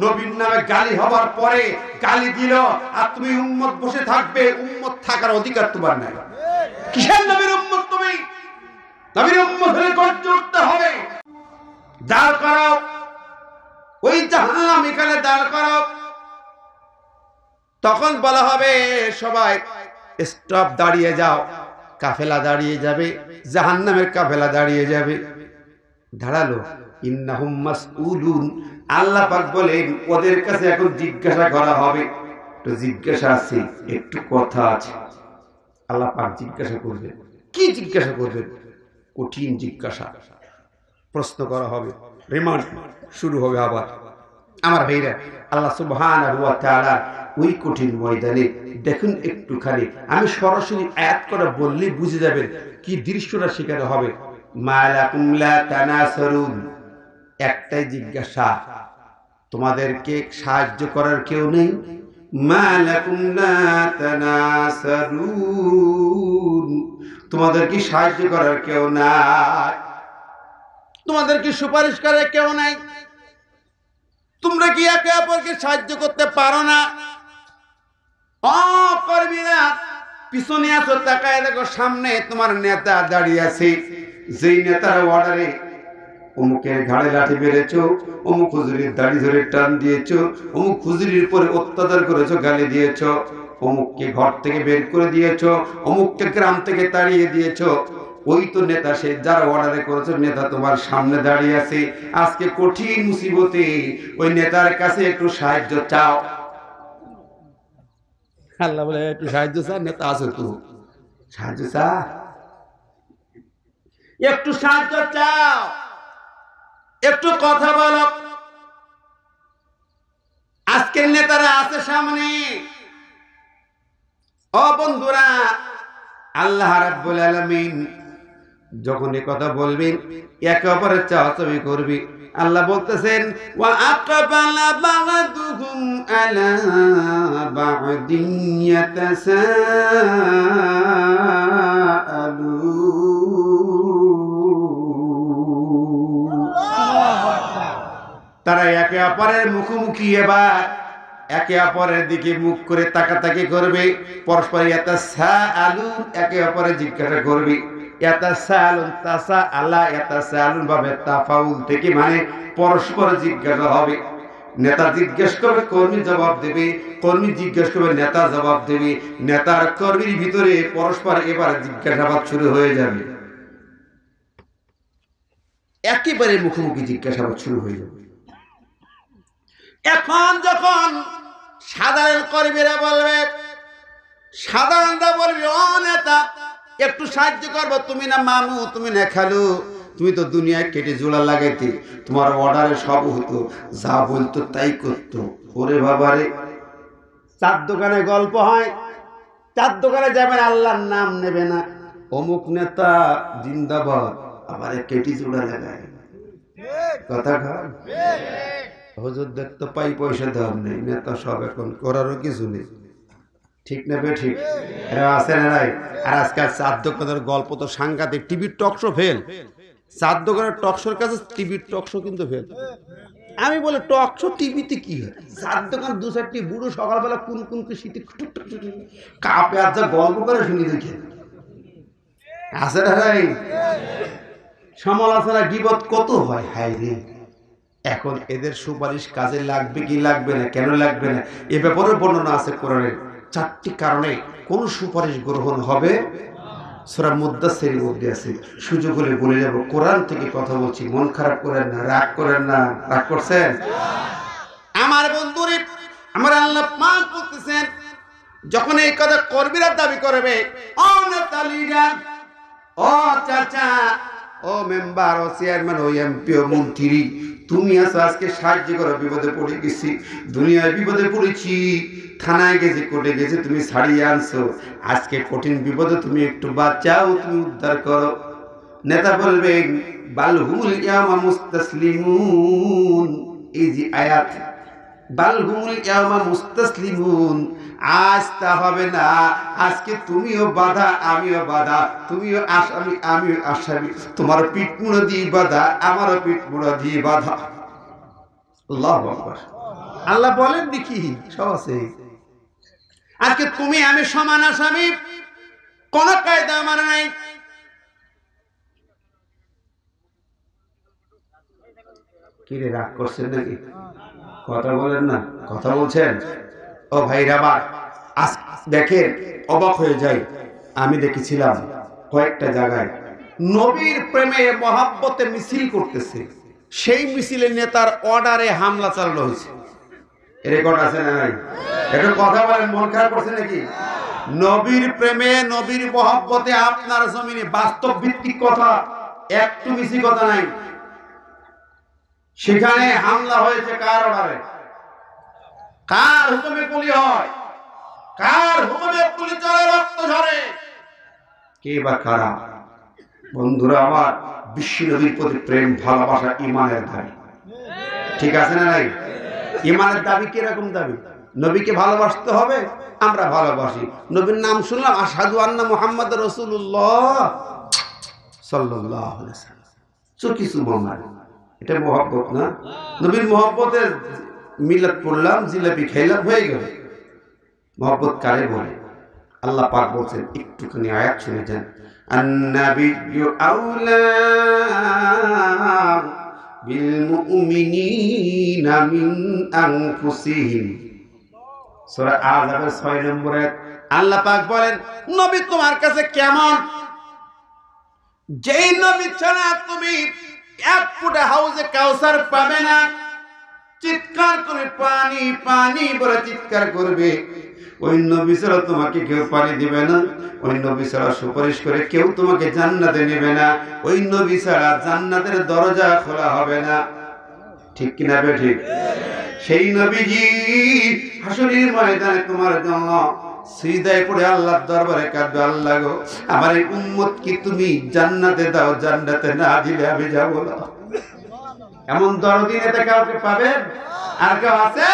নবীর নামে গালি হবার পরে গালি দিল আর তুমি উম্মত বসে থাকবে, উম্মত থাকার অধিকার তোমার নাই। কিসের নবীর উম্মত তুমি? নবীর উম্মত হলে গর্জে উঠতে হবে। দাঁড় করাও ওই জাহান্নাম, এখানে দাঁড় করাও। তখন বলা হবে সবাই স্টপ, দাঁড়িয়ে যাও। কাফেলা দাঁড়িয়ে যাবে, জাহান্নামের কাফেলা দাঁড়িয়ে যাবে। দাঁড়ালো, ইন্নাহুম মাসউলুন। আল্লাহ পাক বলেন ওদের কাছে এখন জিজ্ঞাসা করা হবে। তো জিজ্ঞাসা আছে, একটু কথা আছে। আল্লাহ পাক জিজ্ঞাসা করবেন। কি জিজ্ঞাসা করবেন? কঠিন জিজ্ঞাসা, প্রশ্ন করা হবে, রিমান্ড শুরু হবে আবার। আমার ভাইরা, আল্লাহ সুবহানাহু ওয়া তাআলা ওই কঠিন ময়দানে দেখুন একটুখানি, আমি সরাসরি আয়াত করে বললেই বুঝে যাবেন কি দৃশ্যটা সেখানে হবে। মালাকুম লা তানাসারুন, একটাই জিজ্ঞাসা, তোমাদেরকে সাহায্য করার কেউ নেই? মালাকুম লা তানাসারুন, তোমাদের কি সাহায্য করার কেউ নাই? তোমাদের কি সুপারিশ করার কেউ নাই? তোমরা কি একে অপরকে সাহায্য করতে পারো না? করবি না। পিছনে আসো, তাকায় দেখো সামনে তোমার নেতা দাঁড়িয়ে আছে। যেই নেতার অর্ডারে অমুকের ঘাড়ে লাঠি মেরেছ, অমুক হুজুরির দাড়ি ধরে টান দিয়েছ, অমুক হুজুরির উপরে অত্যাচার করেছো, গালি দিয়েছ, অমুককে ঘর থেকে বের করে দিয়েছ, অমুককে গ্রাম থেকে তাড়িয়ে দিয়েছ। ওই তো নেতা, সে যারা অর্ডারে করেছে নেতা তোমার সামনে দাঁড়িয়ে আছে। আজকে কঠিন মুসিবতে ওই নেতার কাছে একটু সাহায্য চাও। আল্লাহ বলে একটু সাহায্য চা, নেতা আছে তো সাহায্য চা, একটু সাহায্য চাও, একটু কথা বলো। আজকের নেতারা আছে সামনে। ও বন্ধুরা, আল্লাহ রাব্বুল আলামিন যখন এই কথা বলবেন একে অপরের চাওয়াচাওয়ি করবি। আল্লাহ বলতেছেন ওয়া আকাবালা বা'দুহুম আলা বা'দিন ইয়াতাসাআলুন। তারা একে অপরের মুখোমুখি এবার একে অপরের দিকে মুখ করে তাকাতাকি করবে, পরস্পর ইয়াতাসাআলুন, একে অপরের জিজ্ঞাসা করবে। ইয়াতাসাআলুন, তাসাআলা, ইয়াতাসাআলুন ভাবে তাফাউল থেকে, মানে পরস্পর জিজ্ঞাসা হবে। নেতা জিজ্ঞেস করবে, কর্মী জবাব দেবে, কর্মী জিজ্ঞেস করবে, নেতা জবাব দেবে। নেতার কর্মীর ভিতরে পরস্পর এবার জিজ্ঞাসাবাদ শুরু হয়ে যাবে। একেবারে মুখোমুখি জিজ্ঞাসাবাদ শুরু হয়ে যাবে। এখন যখন সাধারণ কর্মীরা বলবে, সাধারণরা বলবে ও নেতা একটু সাহায্য করবো, তুমি না মামু, তুমি না খালু, তুমি তো দুনিয়ায় কেটে জোড়া লাগাইতে, তোমার অর্ডারে সব হতো, যা বলতো তাই করতো। ওরে বাবারে, চার দোকানে গল্প হয়, চার দোকানে যাবেন, আল্লাহর নাম নেবে না, অমুক নেতা জিন্দাবাদ, আবার কেটে জোড়া লাগায়। কথা কর, হুজুর দেখতে পাই পয়সা দেওয়ার নেই, নেতা সব এখন করারও কিছু নেই। ঠিক না বে ঠিক? আছে না নাই? আর আজকাল চার দোকানের গল্প তো সাংঘাতিক। টিভির টকশো ফেল, চার দোকানের টকশোর কাছে টিভির টকশো কিন্তু ফেল। আমি বলে টকশো টিভিতে কি হয়? চার দোকান দু চারটি বুড়ো সকালবেলা কোন কোন শীতে কাপে আর যা গল্প করে শুনি দেখে। আছে না নাই? সমালোচনা গীবত কত হয়, হায় রে। এখন এদের সুপারিশ কাজে লাগবে কি লাগবে না, কেন লাগবে না, এ ব্যাপারে বর্ণনা আছে কোরআনের। চারটি কারণে কোন সুপারিশ গ্রহণ হবে সূরা মুদ্দাসসিরের মধ্যে আছে। সুযোগ হলে বলে যাব, কোরআন থেকে কথা বলছি, মন খারাপ করেন না, রাগ করেন না। রাগ করছেন আমার বন্ধুরে? আমার আল্লাহ পাক বলতেছেন, যখন এই কথা কর্মীরা দাবি করবে, ও নেতা লিডার, ও চাচা, ও মেম্বার, ও চেয়ারম্যান, ও এমপি, ও মন্ত্রী, তুমি আছো আজকে সাহায্য করো, বিপদে পড়ে গেছি, দুনিয়ায় বিপদে পড়েছি, থানায় গেছি, কোর্টে গেছি, তুমি ছাড়িয়ে আনছো, আজকে কঠিন বিপদে তুমি একটু বাঁচাও, তুমি উদ্ধার করো। নেতা বলবেন বাল হুমুল ইয়ামা মুস্তাসলিমুন, এই যে আয়াত, বাল হুমুল ইয়ামা মুস্তাসলিমুন, আজ তা হবে না, আজকে তুমিও বাধা, আমিও বাধা, তুমিও আসামি, আমিও আসামি, তোমার পিঠ মুড়ো দিয়ে বাধা, আমারও পিঠ মুড়ো দিয়ে বাধা। আল্লাহু আকবার। আল্লাহ বলেন দেখি সব আছে। আজকে তুমি আমি সমান আসামি, কোন কায়দা আমার নাই। কি রে রাগ করছেন নাকি? কথা বলেন না, কথা বলছেন। ও ভাইরা বা আজ দেখেন অবাক হয়ে যাই। আমি দেখেছিলাম কয়েকটা জায়গায় নবীর প্রেমে মহাব্বতে মিছিল করতেছে, সেই মিছিলের নেতার অর্ডারে হামলা চালানো হয়েছে। রেকর্ড আছে না নাই? একটু কথা বলেন, মন খারাপ করছে নাকি? নবীর প্রেমে নবীর মহব্বতে আপনার জমিনে বাস্তব ভিত্তিক কথা, একটু মিছি কথা নাই। সেখানে হামলা হয়েছে কার অর্ডারে? কার হুকুমে গুলি হয়? কার হুকুমে গুলি চলে, রক্ত ঝরে? কে বা কারা? বন্ধুরা আমার, বিশ্ব নবীর প্রতি প্রেম ভালোবাসা ইমানের দাবি, ঠিক আছে না নাই? ইমানের দাবি কিরকম দাবি? নবীকে ভালোবাসতে হবে, আমরা ভালোবাসি। নবীর নাম শুনলাম, আশহাদু আন্না মুহাম্মাদুর রাসূলুল্লাহ সাল্লাল্লাহু আলাইহি ওয়াসাল্লাম, চোখে সুবহান, এটা মহব্বত না? নবীর মহব্বতে মিলাদ পড়লাম, জিলাপি খাইলাম, হয়ে গেল। মহব্বত কারে বলে? আল্লাহ পাক বলছেন, একটুখানি আয়াত শুনে যান। আন-নাবিয়্যু আউলা বিল মুমিনিনা মিন আনফুসিহিম, সূরা আযাবের 6 নম্বর আয়াত। আল্লাহ পাক বলেন, নবী তোমার কাছে কেমন? যেই নবী ছাড়া তুমি এক ফুটা হাউজে কাউসার পাবে না। চিৎকার করে পানি পানি বলে চিৎকার করবে, ওই নবী ছাড়া তোমাকে কেউ পানি দিবে না। ওই নবী ছাড়া সুপারিশ করে কেউ তোমাকে জান্নাতে নেবে না। ওই নবী ছাড়া জান্নাতের দরজা খোলা হবে না, ঠিক কিনা বে ঠিক? সেই নবীজি হাসরের ময়দানে তোমার জন্য সিজদায় পড়ে আল্লাহর দরবারে কাঁদবে, আল্লাহ গো আমার এই উম্মত কি তুমি জান্নাতে দাও, জান্নাতে না দিলে আমি যাব না। এমন দরদি নেতা কাউকে পাবেন? আর কেউ আছে?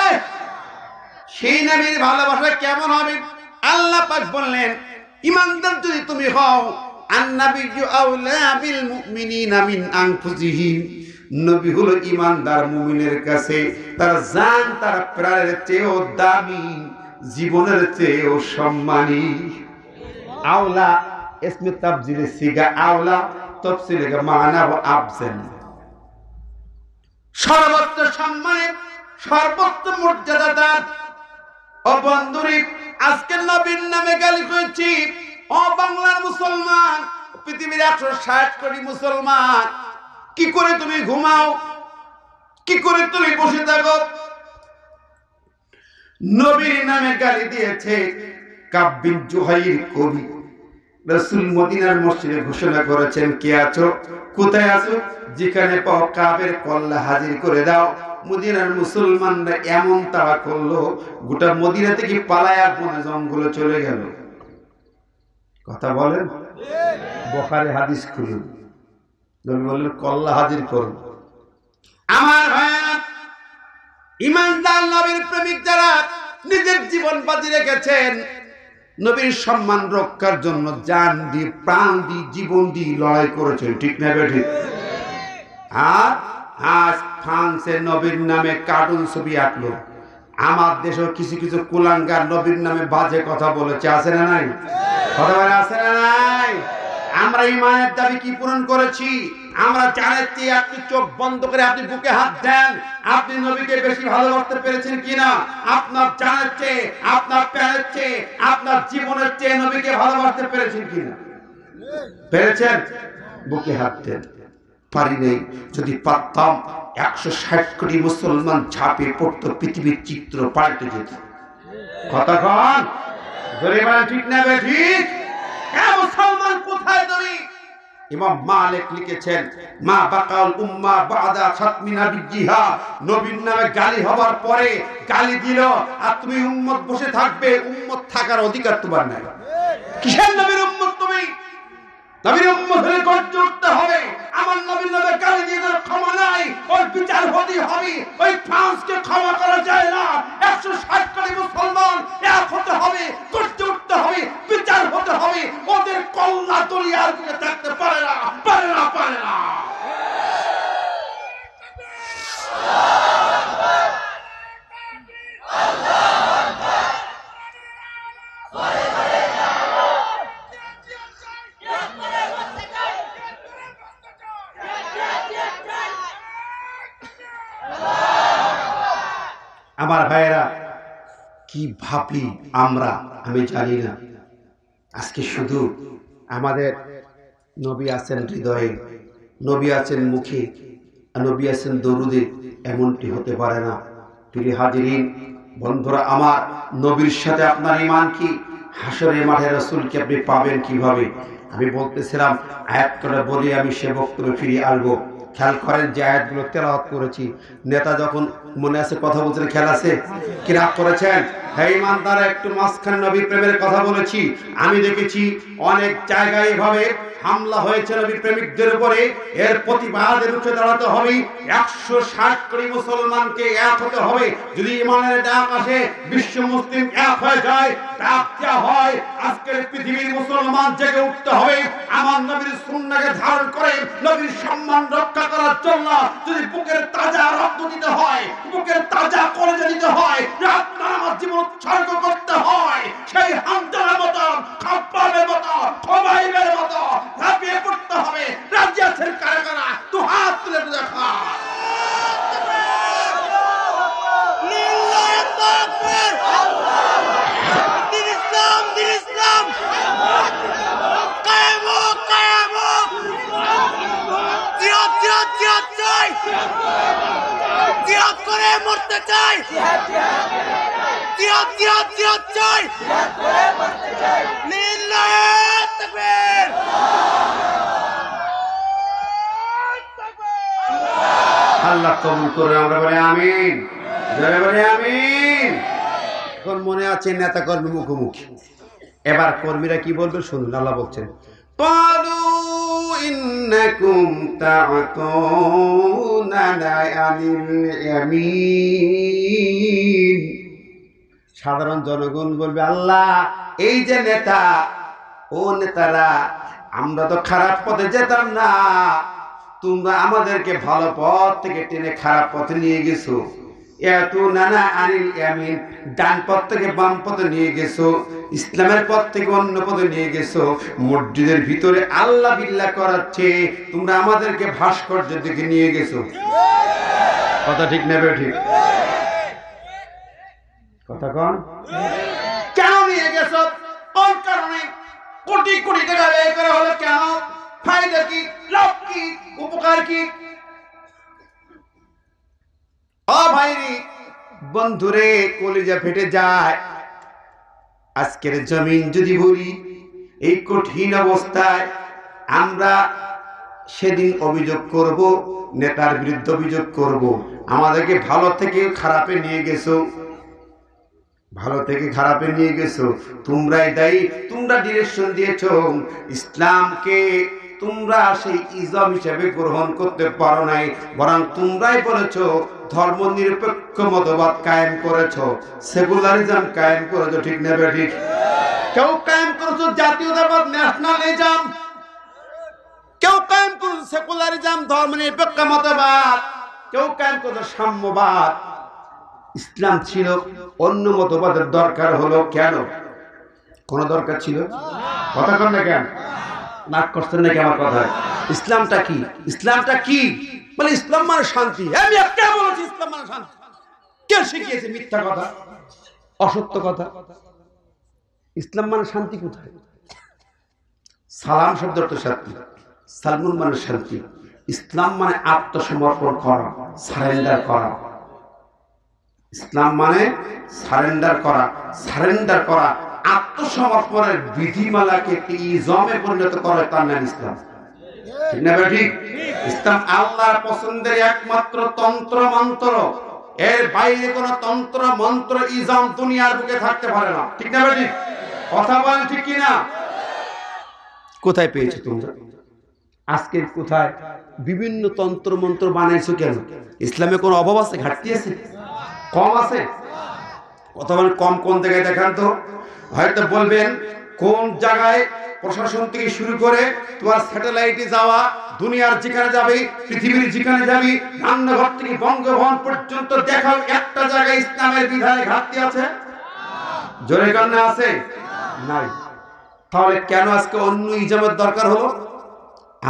সেই নবীর ভালোবাসা কেমন হবে? আল্লাহ পাক বললেন, ঈমানদার যদি তুমি হও, আন-নাবিয়্যু আউলা বিল মুমিনিনা মিন আনফুসিহিম, নবী হলো ঈমানদার মুমিনের কাছে তার জান, তার প্রাণের চেয়েও দামি, জীবনের চেয়েও সম্মানী। আওলা ইসমে তাফজিলে সিগা, আওলা তাফসিলে মানা ও আফজাল, সর্বোচ্চ সম্মানের, সর্বোচ্চ মর্যাদাদার। ও বন্ধুরে, আজকে নবীর নামে গালি করেছি। ও বাংলার মুসলমান, পৃথিবীর 160 কোটি মুসলমান, কি করে তুমি ঘুমাও? কি করে তুমি বসে থাকো? নবীর নামে গালি দিয়েছে কাব বিন জুহাইর কবি। রাসূল মদিনার মসজিদে ঘোষণা করেছেন, কে আছো, কোথায় আছো, যেখানে পাও কাবের কল্লা হাজির করে দাও। মদিনার মুসলমানরা এমন তাড়া করলো, গোটা মদিনা থেকে পালায়া বনে জঙ্গলে চলে গেল। কথা বলেন, বুখারী হাদিস খুলুন, নবী বললেন কল্লা হাজির করুন। আমার ভাইরা, ঈমানদার নবীর প্রেমিক যারা নিজের জীবন বাজি রেখেছেন, নবীর সম্মান রক্ষার জন্য জান দিয়ে, প্রাণ দিয়ে, জীবন দিয়ে লড়াই করেছেন, ঠিক না বেঠিক? আর আজ ফ্রান্সে নবীর নামে কার্টুন ছবি আঁকলো। আমার দেশেও কিছু কিছু কুলাঙ্গার নবীর নামে বাজে কথা বলেছে, আছে না নাই? কথা বলে আছে না নাই? আমরা ঈমানের দাবি কি পূরণ করেছি? আমরা জানাচ্ছি, আপনি চোখ বন্ধ করে আপনি বুকে হাত দেন, আপনি নবীকে বেশি ভালোবাসতে পেরেছেন কিনা? আপনার জানার চেয়ে, আপনার প্যারের চেয়ে, আপনার জীবনের চেয়ে নবীকে ভালোবাসতে পেরেছেন কিনা? পেরেছেন? বুকে হাত দেন। পারি নেই। যদি পারতাম 160 কোটি মুসলমান ঝাঁপিয়ে পড়তো, পৃথিবীর চিত্র পাল্টে যেত। কথা কন, গরিবান ঠিক না ঠিক? মুসলমান কোথায় তুমি? ইমাম মালিক লিখেছেন, মা বাকাল উম্মাহ বাদা খাতমি নাবিয়্যিহা, নবীর নামে গালি হবার পরে গালি দিল আর তুমি উম্মত বসে থাকবে, উম্মত থাকার অধিকার তোমার নাই। কিসের নবীর উম্মত তুমি? নবীর উম্মত হলে গর্জে উঠতে হবে। আমার নবীর নামে গালি দিয়ে ক্ষমা নাই, ওর বিচার হতেই হবে। ওই ফ্রান্সকে ক্ষমা করা যায় না। 160 কোটি মুসলমান এক হতে হবে, গর্জে উঠতে হবে, বিচার হতে হবে। ওদের কল্লা দলিয়ে আর কিছু থাকতে পারে না, পারে না, পারে না। আমার ভাইয়েরা, কি ভাবি আমরা আমি জানি না। আজকে শুধু আমাদের নবী আছেন হৃদয়ে, নবী আছেন মুখে, নবী আছেন দরুদে, এমনটি হতে পারে না। প্রিয় হাজিরিন, বন্ধুরা আমার, নবীর সাথে আপনার ঈমান কি? হাসরের মাঠে রাসূলকে আপনি পাবেন কিভাবে? আমি বলতেছিলাম, আয়াত করে বলি আমি সে বক্তব্যে ফিরে আসবো। খেয়াল করেন যে আয়াতগুলো তেলাওয়াত করেছি, নেতা যখন মনে আছে কথা বলছেন, খেয়াল আছে কি রাগ করেছেন? হ্যাঁ ইমানদার, একটু মাঝখানে নবী প্রেমের কথা বলেছি। আমি দেখেছি অনেক জায়গায় এভাবে হামলা হয়েছে নবী প্রেমিকদের উপরে। এর প্রতিবাদে রুখে দাঁড়াতে হবে। 160 কোটি মুসলমানকে এক হতে হবে। যদি ইমানের ডাক আসে, বিশ্ব মুসলিম এক হয়ে যায়, ডাক দেওয়া হয়, আজকের পৃথিবীর মুসলমান জেগে উঠতে হবে। আমার নবীর সুন্নাহকে ধারণ করে নবীর সম্মান রক্ষা করার জন্য যদি বুকের তাজা রক্ত দিতে হয়, বুকের তাজা কলেজে দিতে হয়, আপনার আমার জীবন উৎসর্গ করতে হয়, সেই হামজার মতো, খাব্বাবের মতো, খুবাইবের মতো ঝাঁপিয়ে পড়তে হবে। রাজি আছেন কারা কারা? তো হাত তুলে দেখা। মরতে চাই, জিহাদ জিহাদ জিহাদ চাই, লিল্লাহি তাকবীর। আল্লাহ কবুল করে, আমরা বলি আমিন, জোরে বলি আমিন। এখন মনে আছে নেতা কর্মী মুখোমুখি, এবার কর্মীরা কি বলবে শুনুন। আল্লাহ বলছেন, ক্বালু ইন্নাকুম তা'তুনা আনিল ইয়ামিন। সাধারণ জনগণ বলবে, আল্লাহ এই যে নেতা, ও নেতারা, আমরা তো খারাপ পথে যেতাম না, তোমরা আমাদেরকে ভালো পথ থেকে টেনে খারাপ পথে নিয়ে গেছো। ইয়াতুনা আনিল ইয়ামিন, ডান পথ থেকে বাম পথে নিয়ে গেছো, ইসলামের পথ থেকে অন্য পথে নিয়ে গেছো। মসজিদের ভিতরে আল্লাহ বিল্লাহ করাচ্ছে, তোমরা আমাদেরকে ভাস্কর্যের দিকে নিয়ে গেছো। কথা ঠিক নেবে? ঠিক কথা কন। কেন নিয়ে গেছো? কোন কারণে? কোটি কোটি টাকা ব্যয় করা হলো কেন? ফায়দা কি? লাভ কি? উপকার কি? ও ভাইরি, বন্ধুরে, কলিজা ফেটে যায়। আজকের জমিন যদি বলি, এই কঠিন অবস্থায় আমরা সেদিন অভিযোগ করব, নেতার বিরুদ্ধে অভিযোগ করব, আমাদেরকে ভালো থেকে খারাপে নিয়ে গেছো, ভালো থেকে খারাপে নিয়ে গেছো, তোমরাই দায়ী। তোমরা ডিরেকশন দিয়েছো, ইসলামকে তোমরা সেই ইসলাম হিসেবে গ্রহণ করতে পারো নাই, বরং তোমরাই বলেছো ধর্ম নিরপেক্ষ মতবাদ কায়েম করেছো, সেকুলারিজম কায়েম করেছো। ঠিক নেবে? ঠিক। কেউ কায়েম করেছো জাতীয়তাবাদ, ন্যাশনালিজম, কেউ কায়েম করেছো সেকুলারিজম, ধর্ম নিরপেক্ষ মতবাদ, কেউ কায়েম করেছো সাম্যবাদ। ইসলাম ছিল, অন্য মতবাদের দরকার হলো কেন? কোন দরকার ছিল? কথা কর না কেন? নাক করছেন নাকি আমার কথায়? ইসলামটা কি? ইসলামটা কি? মানে ইসলাম মানে শান্তি। আমি কে বলেছি ইসলাম মানে শান্তি? কে শিখিয়েছে মিথ্যা কথা, অসত্য কথা? ইসলাম মানে শান্তি কোথায়? সালাম শব্দের তো শান্তি, সালমুন মানে শান্তি। ইসলাম মানে আত্মসমর্পণ করা, সারেন্ডার করা। ইসলাম মানে সারেন্ডার করা, সারেন্ডার করা, আত্মসমর্পণের বিধিমালাকে ইজমে পরিণত করে, তার নাম ইসলাম। ঠিক না ঠিক? ইসলাম আল্লাহর পছন্দের একমাত্র তন্ত্র মন্ত্র, এর বাইরে কোন তন্ত্র মন্ত্র ইজম দুনিয়ার বুকে থাকতে পারে না। ঠিক না ঠিক? কথা বলেন ঠিক কিনা? কোথায় পেয়েছো তোমরা? আজকে কোথায় বিভিন্ন তন্ত্র মন্ত্র বানাইছো কেন? ইসলামে কোনো অভাব আছে? ঘাটতি আছে? কম আছে? কথা বলেন কম কোন জায়গায় দেখান তো। হয়তো বলবেন কোন জায়গায় প্রশাসন থেকে শুরু করে তোমার স্যাটেলাইটে যাওয়া, দুনিয়ার যেখানে যাবে, পৃথিবীর যেখানে যাবে, রান্নাঘর থেকে বঙ্গভবন পর্যন্ত দেখাও, একটা জায়গায় ইসলামের বিধানে ঘাটতি আছে? জোরে কান্না আছে? নাই। তাহলে কেন আজকে অন্য ইজামের দরকার হলো?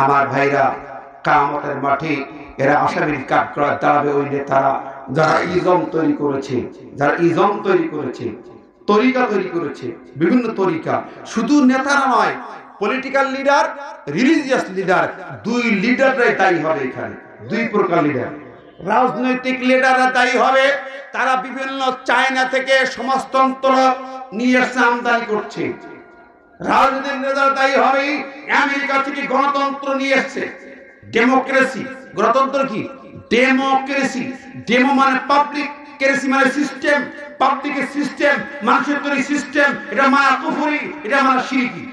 আমার ভাইরা, কিয়ামতের মাঠে এরা আসামির কাঠ করা দাঁড়াবে ওই নেতারা যারা ইজম তৈরি করেছে, যারা ইজম তৈরি করেছে, তরিকা তৈরি করেছে, বিভিন্ন তরিকা। শুধু নেতারা নয়, পলিটিক্যাল লিডার, রিলিজিয়াস লিডার, দুই লিডাররাই দায়ী হবে এখানে। দুই প্রকার লিডার। রাজনৈতিক লিডাররা দায়ী হবে, তারা বিভিন্ন চায়না থেকে সমাজতন্ত্র নিয়ে এসে আমদানি করছে। রাজনৈতিক নেতারা দায়ী হবে আমেরিকা থেকে গণতন্ত্র নিয়ে এসছে, ডেমোক্রেসি। গণতন্ত্র কি? ডেমোক্রেসি। ডেমো মানে পাবলিক, ক্রেসি মানে সিস্টেম। পাবলিকের সিস্টেম, মানুষের তৈরি সিস্টেম, এটা মানা কুফরি, এটা মানা শিরকি।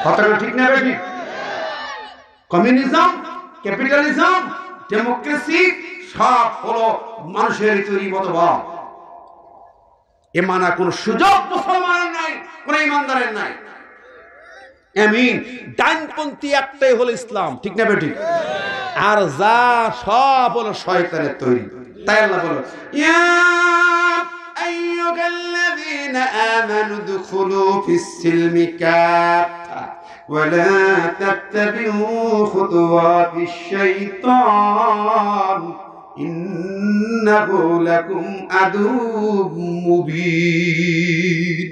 কথাটা ঠিক না বেশি? কমিউনিজম, ক্যাপিটালিজম, ডেমোক্রেসি সব হলো মানুষের তৈরি মতবাদ। এ মানা কোন সুযোগ মুসলমানের নাই, কোন ইমানদারের নাই। আমিন। ডাইনপন্থী একটাই হলো ইসলাম, ঠিক না বেঠিক? আর যা সব হলো শয়তানের তৈরি। তাই আল্লাহ বলো, ইয়া আইয়ুহাল্লাযীনা আমানু দুখুলু ফিস-সিলমি কাফা ওয়া লা তাত্তাবিউ খুতুওয়াতিশ শাইতান ইন্নাহু লাকুম আদুউম মুবিন।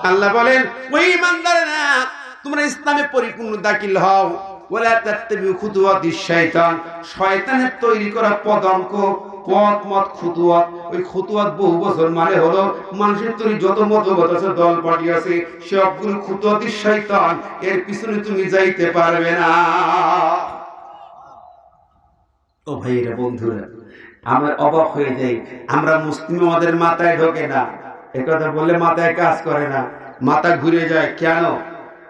আল্লাহ বলেন, ওই ইমানদারেরা, তোমরা ইসলামে পরিপূর্ণ দাখিল হও। ওয়ালা তাত্তাবিউ খুতুওয়াতিশ শাইতান, শয়তানের তৈরি করা পদাঙ্ক, পথ মত, খুতুওয়াত। ওই খুতুওয়াত বহু বছর মানে হলো মানুষের তৈরি যত মতবাদ আছে, দল পার্টি আছে, সবগুলো খুতুওয়াতিশ শয়তান। এর পিছনে তুমি যাইতে পারবে না। ও ভাইরা, বন্ধুরা, আমরা অবাক হয়ে যাই। আমরা মুসলিম, আমাদের মাথায় ঢোকে না। এ কথা বললে মাথায় কাজ করে না, মাথা ঘুরে যায়। কেন?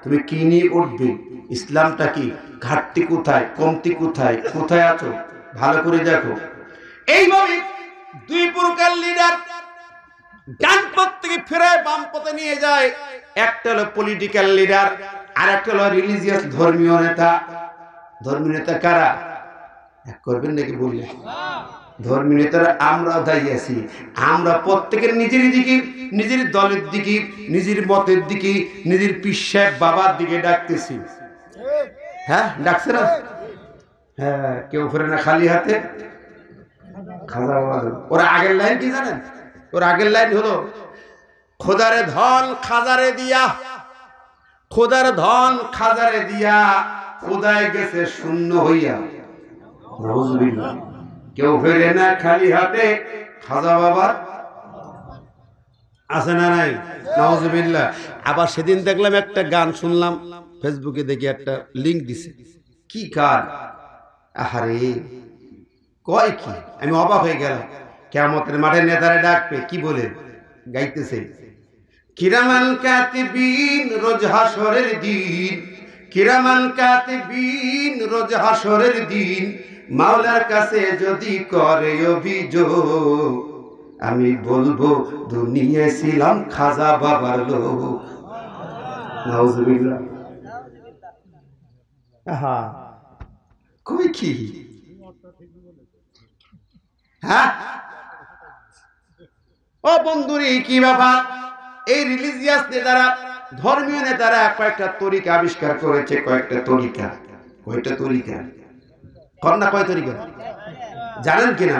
তুমি কি নিয়ে উঠবে? ইসলামটা কি? ঘাটতি কোথায়? কমতি কোথায়? কোথায় আছো? ভালো করে দেখো। এইভাবে দুই প্রকার লিডার ডান পথ থেকে ফিরে বাম পথে নিয়ে যায়। একটা হলো পলিটিক্যাল লিডার, আর একটা হলো রিলিজিয়াস, ধর্মীয় নেতা। ধর্মীয় নেতা কারা? এক করবেন নাকি বললে? ধর্মীয় নেতারা আমরা দায়ী আছি। আমরা প্রত্যেকের নিজের দিকে, নিজের দলের দিকে, নিজের মতের দিকে, নিজের পীর সাহেব বাবার দিকে ডাকতেছি। হ্যাঁ, ডাকছে না? হ্যাঁ, কেউ ফেরে না খালি হাতে। খাজা বাবা, ওরা আগের লাইন কি জানেন? ওর আগের লাইন হলো, খোদারে ধন খাজারে দিয়া, খোদার ধন খাজারে দিয়া, খোদায় গেছে শূন্য হইয়া। নাউজুবিল্লাহ। কেউ ফেরে না খালি হাতে, খাজা বাবার আছে না নাই? নাউজুবিল্লাহ। আবার সেদিন দেখলাম একটা গান শুনলাম, ফেসবুকে দেখি একটা লিংক দিছে। কি গান? আহারে, কয় কি? আমি অবাক হয়ে গেলাম। কিয়ামতের মাঠে নেতারা ডাকবে, কি বলে গাইতেছে? কিরামান কাতিবিন রোজ হাসরের দিন, কিরামান কাতিবিন রোজ হাসরের দিন, মাওলার কাছে যদি করে অভিযোগ, আমি বলবো দুনিয়ায় ছিলাম খাজা বাবার লোক। নাউজুবিল্লাহ। আহা, কই কি? হ্যাঁ, ও বন্ধুরে, কি ব্যাপার? এই রিলিজিয়াস নেতারা, ধর্মীয় নেতারা কয়েকটা তরিকা আবিষ্কার করেছে। কয়েকটা তরিকা। কয়টা তরিকা? কন্যা কয় তরিকা জানেন কিনা?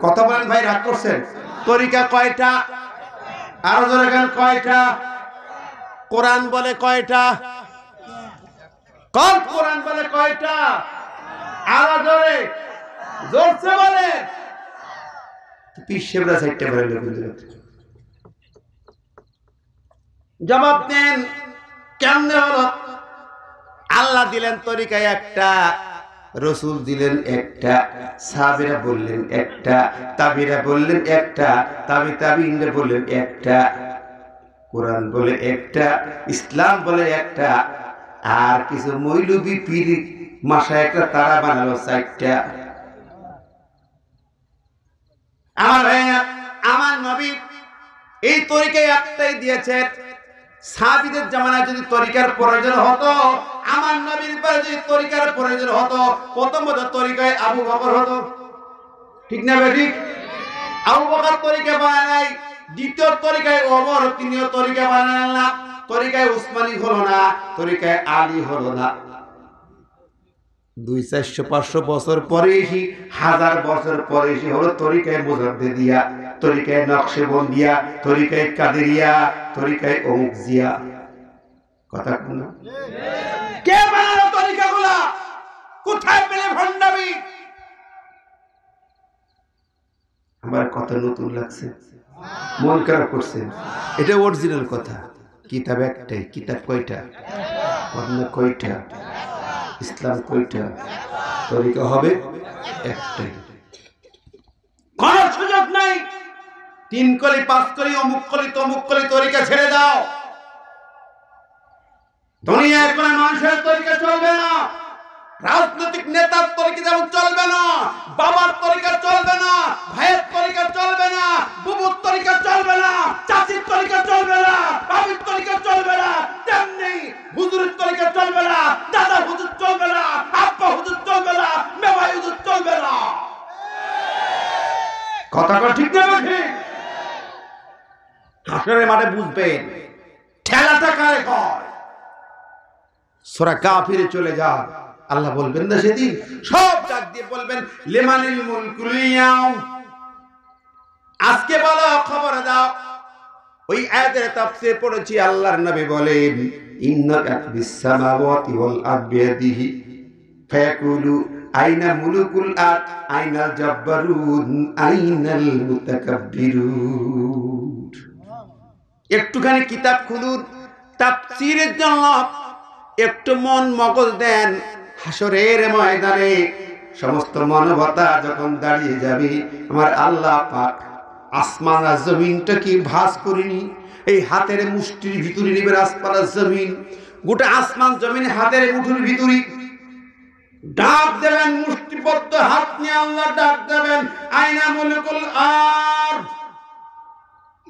কথা বলেন ভাই, রাগ করছেন? তরিকা কয়টা? আরো জোরে গান, কয়টা? কোরআন বলে কয়টা? কোরআন বলে কয়টা? আরো জোরে, জোরছে বলে। পিসেবরা সাইডটা বলে জবাব দেন। কেমনে হলো? আল্লাহ দিলেন তরিকা একটা, রসুল দিলেন একটা, সাহাবীরা বললেন একটা, তাবিরা বললেন একটা, তাবিইনরা বললেন একটা, কোরআন বলে একটা, ইসলাম বলে একটা, আর কিছু মৌলবি পীর মাশায়েখরা তারা বানালো চারটা। আমার ভাইয়া, আমার নবী এই তরিকায় একটাই দিয়েছেন। সাহাবীদের জামানায় যদি তরিকার প্রয়োজন হতো, আমার নবীর পরে যদি তরিকার প্রয়োজন হতো, প্রথমত তরিকায় আবু বকর হতো, ঠিক না বেঠিক? আবু বকর তরিকা বানায় নাই। দ্বিতীয় তরিকায় ওমর, তিনিও তরিকা বানালেন না। তরিকায় উসমানী হলো না, তরিকায় আলী হলো না। 200-400 বছর পরে এসে, 1000 বছর পরে এসে হলো তরিকায় মুজাদ্দিদিয়া, তরিকায় নকশবন্দিয়া, তরিকায় কাদেরিয়া, তরিকায় অমুক জিয়া। কথা কোন কে বানালো তরিকাগুলা? কোথায় পেলে ভণ্ডামি? আমার কথা নতুন লাগছে, মন খারাপ করছে? এটা অরিজিনাল কথা। কিতাব একটাই। কিতাব কয়টা? কয়টা? ইসলাম কয়টা? তরিকা হবে একটাই। কোন সুযোগ নাই 3 কলি 5 কলি অমুক কলি তমুক কলি তরিকা ছেড়ে দাও। দুনিয়ার কোন মানুষের তরিকা চলবে না, রাজনৈতিক নেতার তরিকা যেমন চলবে না, বাবার তরিকা চলবে না, ভাইয়ের তরিকা চলবে না, বুবুর তরিকা চলবে না, চাচির তরিকা চলবে না, বাবির তরিকা চলবে না, তেমনি হুজুরের তরিকা চলবে না, দাদা হুজুর চলবে না, আব্বা হুজুর চলবে না, মেভাই হুজুর চলবে না। কথাটা ঠিক না ঠিক? হাসরের মাঠে বুঝবেন ঠেলাটা কারে কয়। সূরা কাফিরে চলে যা, আল্লাহ বলবেন না সেদিন সব ডাক দিয়ে বলবেন লিমানিল মুলকুল ইয়াউম। আজকে বলো, খবর দাও। ওই আয়াতের তাফসীর পড়েছি, আল্লাহর নবী বলেন ইন্নাকা বিস সামাওয়াতি ওয়াল আরদি বিয়াদিহি ফায়াকুলু আইনা মুলুকুল আরদ আইনাল জাব্বারুন আইনাল মুতাকাব্বিরুন। একটুখানি কিতাব খুলুন, তাফসীরের জন্য একটু মন মগজ দেন। হাসরের ময়দানে সমস্ত মানবতা যখন দাঁড়িয়ে যাবে, আমার আল্লাহ পাক আসমান আর জমিনটা কি ভাঁজ করিনি? এই হাতের মুষ্টির ভিতরে নিবে আসমান আর জমিন, গোটা আসমান জমিন হাতের মুঠির ভিতরে। ডাক দেবেন, মুষ্টিবদ্ধ হাত নিয়ে আল্লাহ ডাক দেবেন আইনা মুলকুল আরদ।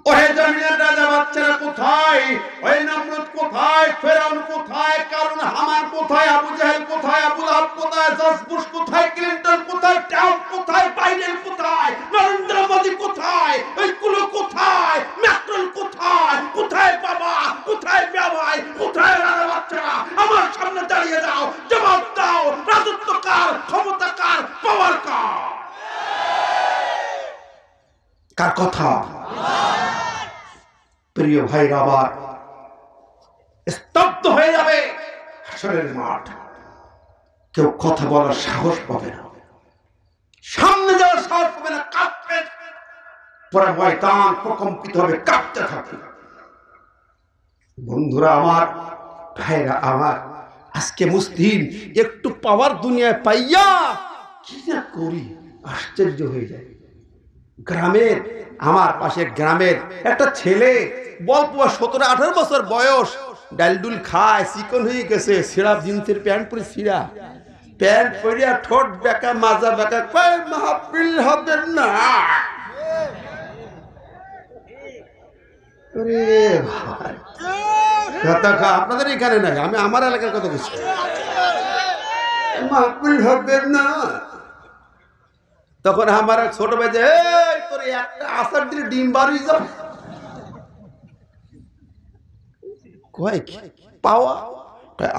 ওহে জমিনের রাজা বাচ্চারা কোথায়? ওই নমরুদ কোথায়? ফেরাউন কোথায়? কারুন হামান কোথায়? আবু জাহেল কোথায়? আবু লাহাব কোথায়? জর্জ বুশ কোথায়? ক্লিনটন কোথায়? ট্রাম্প কোথায়? বাইডেন কোথায়? নরেন্দ্র মোদি কোথায়? ওই কুলো কোথায়? ম্যাক্রন কোথায়? কোথায় বাবা? কোথায় ভাই? কোথায় রাজা বাচ্চারা? আমার সামনে দাঁড়িয়ে যাও, জবাব দাও। রাজত্ব কার? ক্ষমতা কার? পাওয়ার কার? কার কথা? প্রিয় ভাইরা, আবার স্তব্ধ হয়ে যাবে হাসরের মাঠ। কেউ কথা বলার সাহস পাবে না, সামনে যাওয়ার সাহস পাবে না, কাঁপবে। পরে ময়দান প্রকম্পিত হবে, কাঁপতে থাকবে। বন্ধুরা আমার, ভাইরা আমার, আজকে মুসলিম একটু পাওয়ার দুনিয়ায় পাইয়া কি না করি, আশ্চর্য হয়ে যায়। গ্রামের, আমার পাশে গ্রামের একটা ছেলে, বলপুয়া 17-18 বছর বয়স, ডালডুল খায়, চিকন হয়ে গেছে, ছিঁড়া জিন্সের প্যান্ট পরে, ছিঁড়া প্যান্ট পরিয়া, ঠোঁট বেঁকা, মাজা বেঁকা, কয় মাহফিল হবে না। আপনাদের এখানে নাই, আমি আমার এলাকার কথা বলছি। মাহফিল হবে না। তখন আমার ছোট ভাই যে, তোর একটা আসার দিলে ডিম বাড়ি যাও। কয় পাওয়া?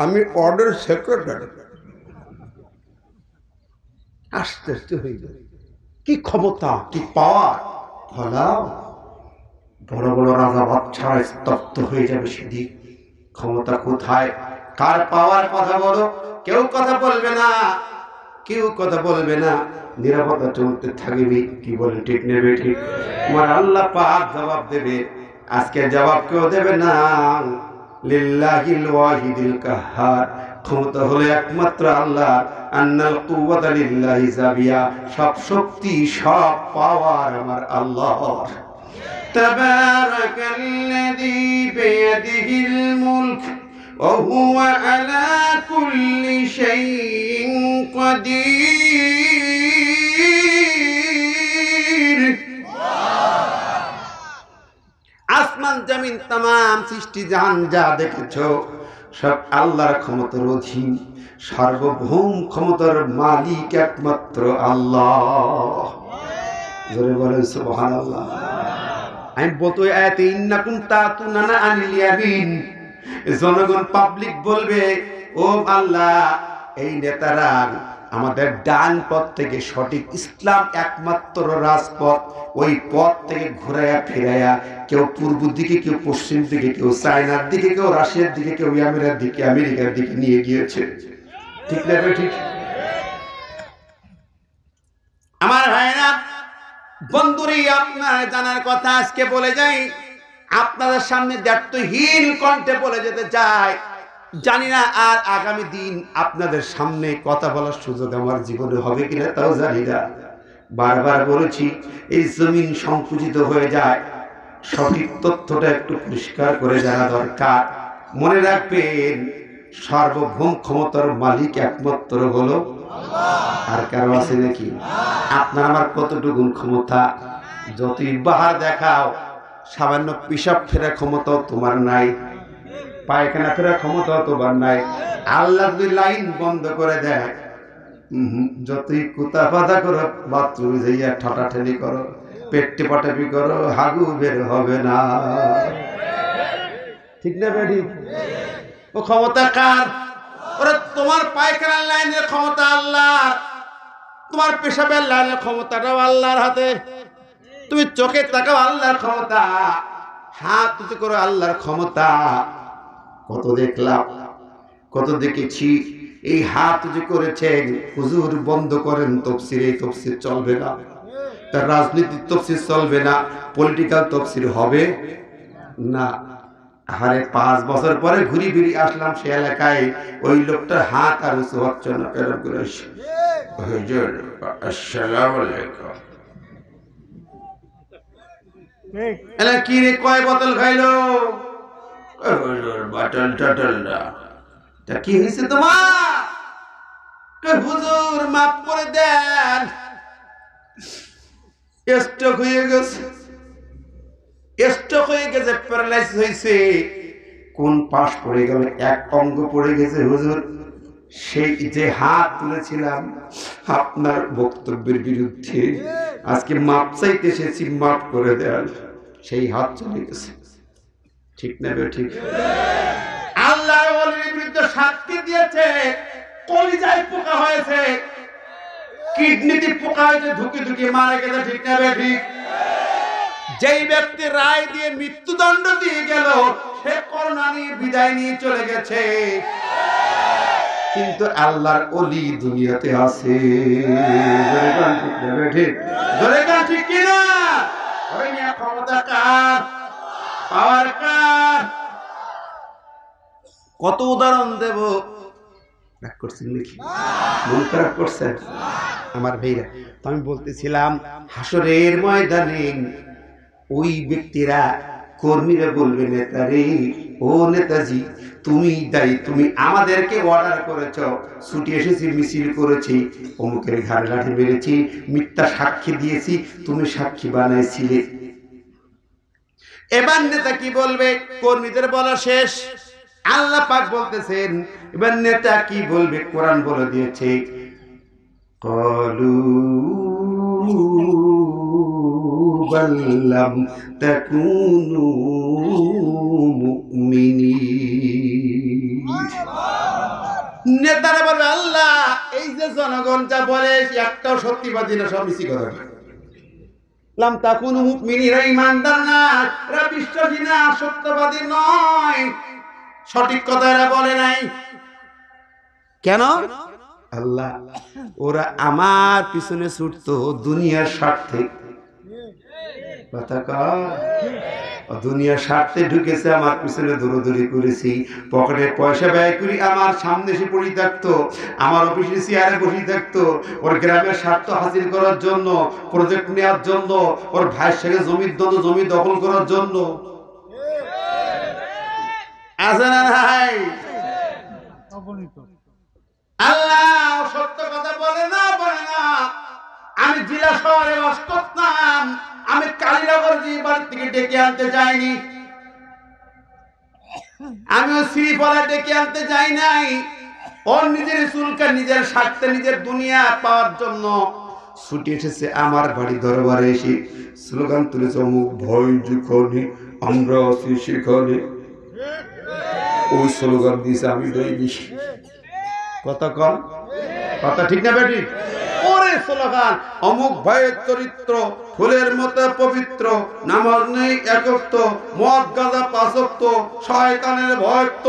আমি অর্ডার সেক্রেটারি। আশ্চর্য হয়ে যায়, কি ক্ষমতা, কি পাওয়া! ফলাও বড় বড় রাজা বাচ্চারা স্তব্ধ হয়ে যাবে সেদিন। ক্ষমতা কোথায়? কার পাওয়ার কথা বলো? কেউ কথা বলবে না, কেউ কথা বলবে না, নিরাপত্তা চলতে থাকবে। কি বলে ঠিক নেবে? ঠিক। আমার আল্লাহ পাক জবাব দেবে। আজকে জবাব কেউ দেবে না। লিল্লাহিল ওয়াহিদিল কাহ্হার। ক্ষমতা হলো একমাত্র আল্লাহ। আন্নাল কুওয়াতা লিল্লাহি জামিয়া। সব শক্তি, সব পাওয়ার আমার আল্লাহর। তাবারাকাল্লাযী বিয়াদিহিল মুলক ওয়া হুয়া আলা কুল্লি শাইইন কাদির। আসমান জমিন तमाम সৃষ্টি জাহান যা দেখেছো সব আল্লাহর ক্ষমতার অধীন। সার্বভৌম ক্ষমতার মালিক একমাত্র আল্লাহ। জোরে বলেন সুবহানাল্লাহ। আমি বলতো আয়াতে ইন্নাকুম তাতুনা আনিল ইয়ামিন। জনগণ পাবলিক বলবে, ও আল্লাহ এই নেতারা আমাদের ডান পথ থেকে সঠিক ইসলাম একমাত্র রাজপথ, ওই পথ থেকে ঘুরাইয়া ফিরাইয়া কেউ পূর্ব দিকে, কেউ পশ্চিম দিকে, কেউ চায়নার দিকে, কেউ রাশিয়ার দিকে, কেউ আমেরিকার দিকে নিয়ে গিয়েছে। ঠিক না? ঠিক। আমার ভাইরা বন্ধুরি, আপনার জানার কথা আজকে বলে যাই, আপনাদের সামনে দায়িত্বহীন কণ্ঠে বলে যেতে চাই, জানি না আর আগামী দিন আপনাদের সামনে কথা বলার সুযোগ আমার জীবনে হবে কিনা তাও জানি না। বারবার বলেছি, এই জমিন সংকুচিত হয়ে যায়, সঠিক তথ্যটা একটু পরিষ্কার করে জানা দরকার। মনে রাখবেন, সার্বভৌম ক্ষমতার মালিক একমাত্র হলো আল্লাহ। আর কারো আছে নাকি? আপনার আমার কতটুকু ক্ষমতা? যতই বাহার দেখাও, সামান্য পিসাব ফেরার ক্ষমতাও তোমার নাই, পায়খানা ফেরার ক্ষমতাও তোমার নাই। আল্লাহ যদি লাইন বন্ধ করে দেয়, যতই কুতা পাতা করো, বাথরুমে যাইয়া ঠাটাঠানি করো, পেটে পাটাপি করো, হাগু বের হবে না। ঠিক না বেডি? ও ক্ষমতা কার? ওরে তোমার পায়খানার লাইনের ক্ষমতা আল্লাহর, তোমার পেশাবের লাইনের ক্ষমতাটাও আল্লাহর হাতে। তুমি চোখে তাকাও, আল্লাহর ক্ষমতা, হাত উঁচু করো, আল্লাহর ক্ষমতা। কত দেখলাম, কত দেখেছি, এই হাত উঁচু করেছেন, হুজুর বন্ধ করেন তফসির, এই তফসির চলবে না, তার রাজনীতির তফসির চলবে না, পলিটিক্যাল তফসির হবে না। আরে 5 বছর পরে ঘুরি ফিরি আসলাম সে এলাকায়, ওই লোকটার হাত আর উঁচু হচ্ছে না। এরকম করে হুজুর আসসালামু আলাইকুম, এলা কি রে, কয় বোতল খাইলো? হুজুর বাটল টাটল না। তা কি হয়েছে তোমার? হুজুর মাফ করে দেন, স্ট্রোক হয়ে গেছে, স্ট্রোক হয়ে গেছে, প্যারালাইজ হয়েছে। কোন পাশ পড়ে গেল, এক অঙ্গ পড়ে গেছে হুজুর। সেই যে হাত তুলেছিলাম আপনার বক্তব্যের বিরুদ্ধে, আজকে মাপ চাইতে এসেছি, মাফ করে দেন, সেই হাত চলে গেছে। ঠিক না? ঠিক। আল্লাহ ওলির বিরুদ্ধে সাক্ষী দিয়েছে, কলিজায় পোকা হয়েছে, কিডনিতে পোকা হয়েছে, ঢুকে ঢুকে মারা গেছে। ঠিক না? ঠিক। যেই ব্যক্তি রায় দিয়ে মৃত্যুদণ্ড দিয়ে গেল, সে করোনা নিয়ে বিদায় নিয়ে চলে গেছে, কিন্তু আল্লাহর ওলি দুনিয়াতে আছে। ঠিক কিনা? ক্ষমতা কার? পাওয়ার কার? কত উদাহরণ দেব? রাগ করছেন নাকি? মন খারাপ করছেন আমার ভাইরা? তো আমি বলতেছিলাম, হাসরের ময়দানে ওই ব্যক্তিরা, কর্মীরা বলবে, নেতারে, ও নেতাজি তুমি দায়ী, তুমি আমাদেরকে অর্ডার করেছ, ছুটি এসেছি, মিছিল করেছি, অমুকের ঘাড়ে লাঠি মেরেছি, মিথ্যা সাক্ষী দিয়েছি, তুমি সাক্ষী বানাইছিলে। এবার নেতা কি বলবে? কর্মীদের বলা শেষ, আল্লাহ পাক বলতেছেন, এবার নেতা কি বলবে? কোরআন বলে দিয়েছে, ক্বালু বাল লাম তাকুনু মুমিনিন। নেতারা বলবে, আল্লাহ এই যে জনগণ যা বলে একটাও সত্যিবাদী না, সব মিছি কথা। লাম তাকুনু মুমিনিন, ঈমানদার না, এরা বিশ্বাসী না, সত্যবাদী নয়, সঠিক কথা এরা বলে নাই। কেন? আল্লাহ, ওরা আমার পিছনে ছুটতো দুনিয়ার স্বার্থে। দুনিয়ার স্বার্থে ঢুকেছে, আমার পিছনে দৌড়দৌড়ি করেছি, পকেটে পয়সা ব্যয় করি, আমার সামনে এসে পড়ে থাকতো, আমার অফিসে চেয়ারে বসে থাকতো, ওর গ্রামের স্বার্থ হাসিল করার জন্য, প্রজেক্ট নেওয়ার জন্য, ওর ভাইয়ের সঙ্গে জমির দ্বন্দ্ব, জমি দখল করার জন্য। আছে না নাই? আল্লাহ সত্য কথা বলে না, বলে না। আমি জেলা শহরে বাস করতাম, আমি কালীনগর বাড়ি থেকে ডেকে আনতে যাইনি, আমিও শ্রীফলা ডেকে আনতে যাই নাই। ওর নিজের চুলকা, নিজের স্বার্থে, নিজের দুনিয়া পাওয়ার জন্য ছুটে এসেছে আমার বাড়ি দরবারে, এসে স্লোগান তুলেছে, অমুক ভয় যেখানে আমরা আছি সেখানে। ওই স্লোগান দিয়েছে, আমি দেয়নি। কত কম, কথা ঠিক না বেটি? ওরে স্লোগান, অমুক ভাইয়ের চরিত্র ফুলের মতো পবিত্র, নামাজ নেই একত্ব, মদ গাঁজা পাঁচক্ত, শয়তানের ভক্ত।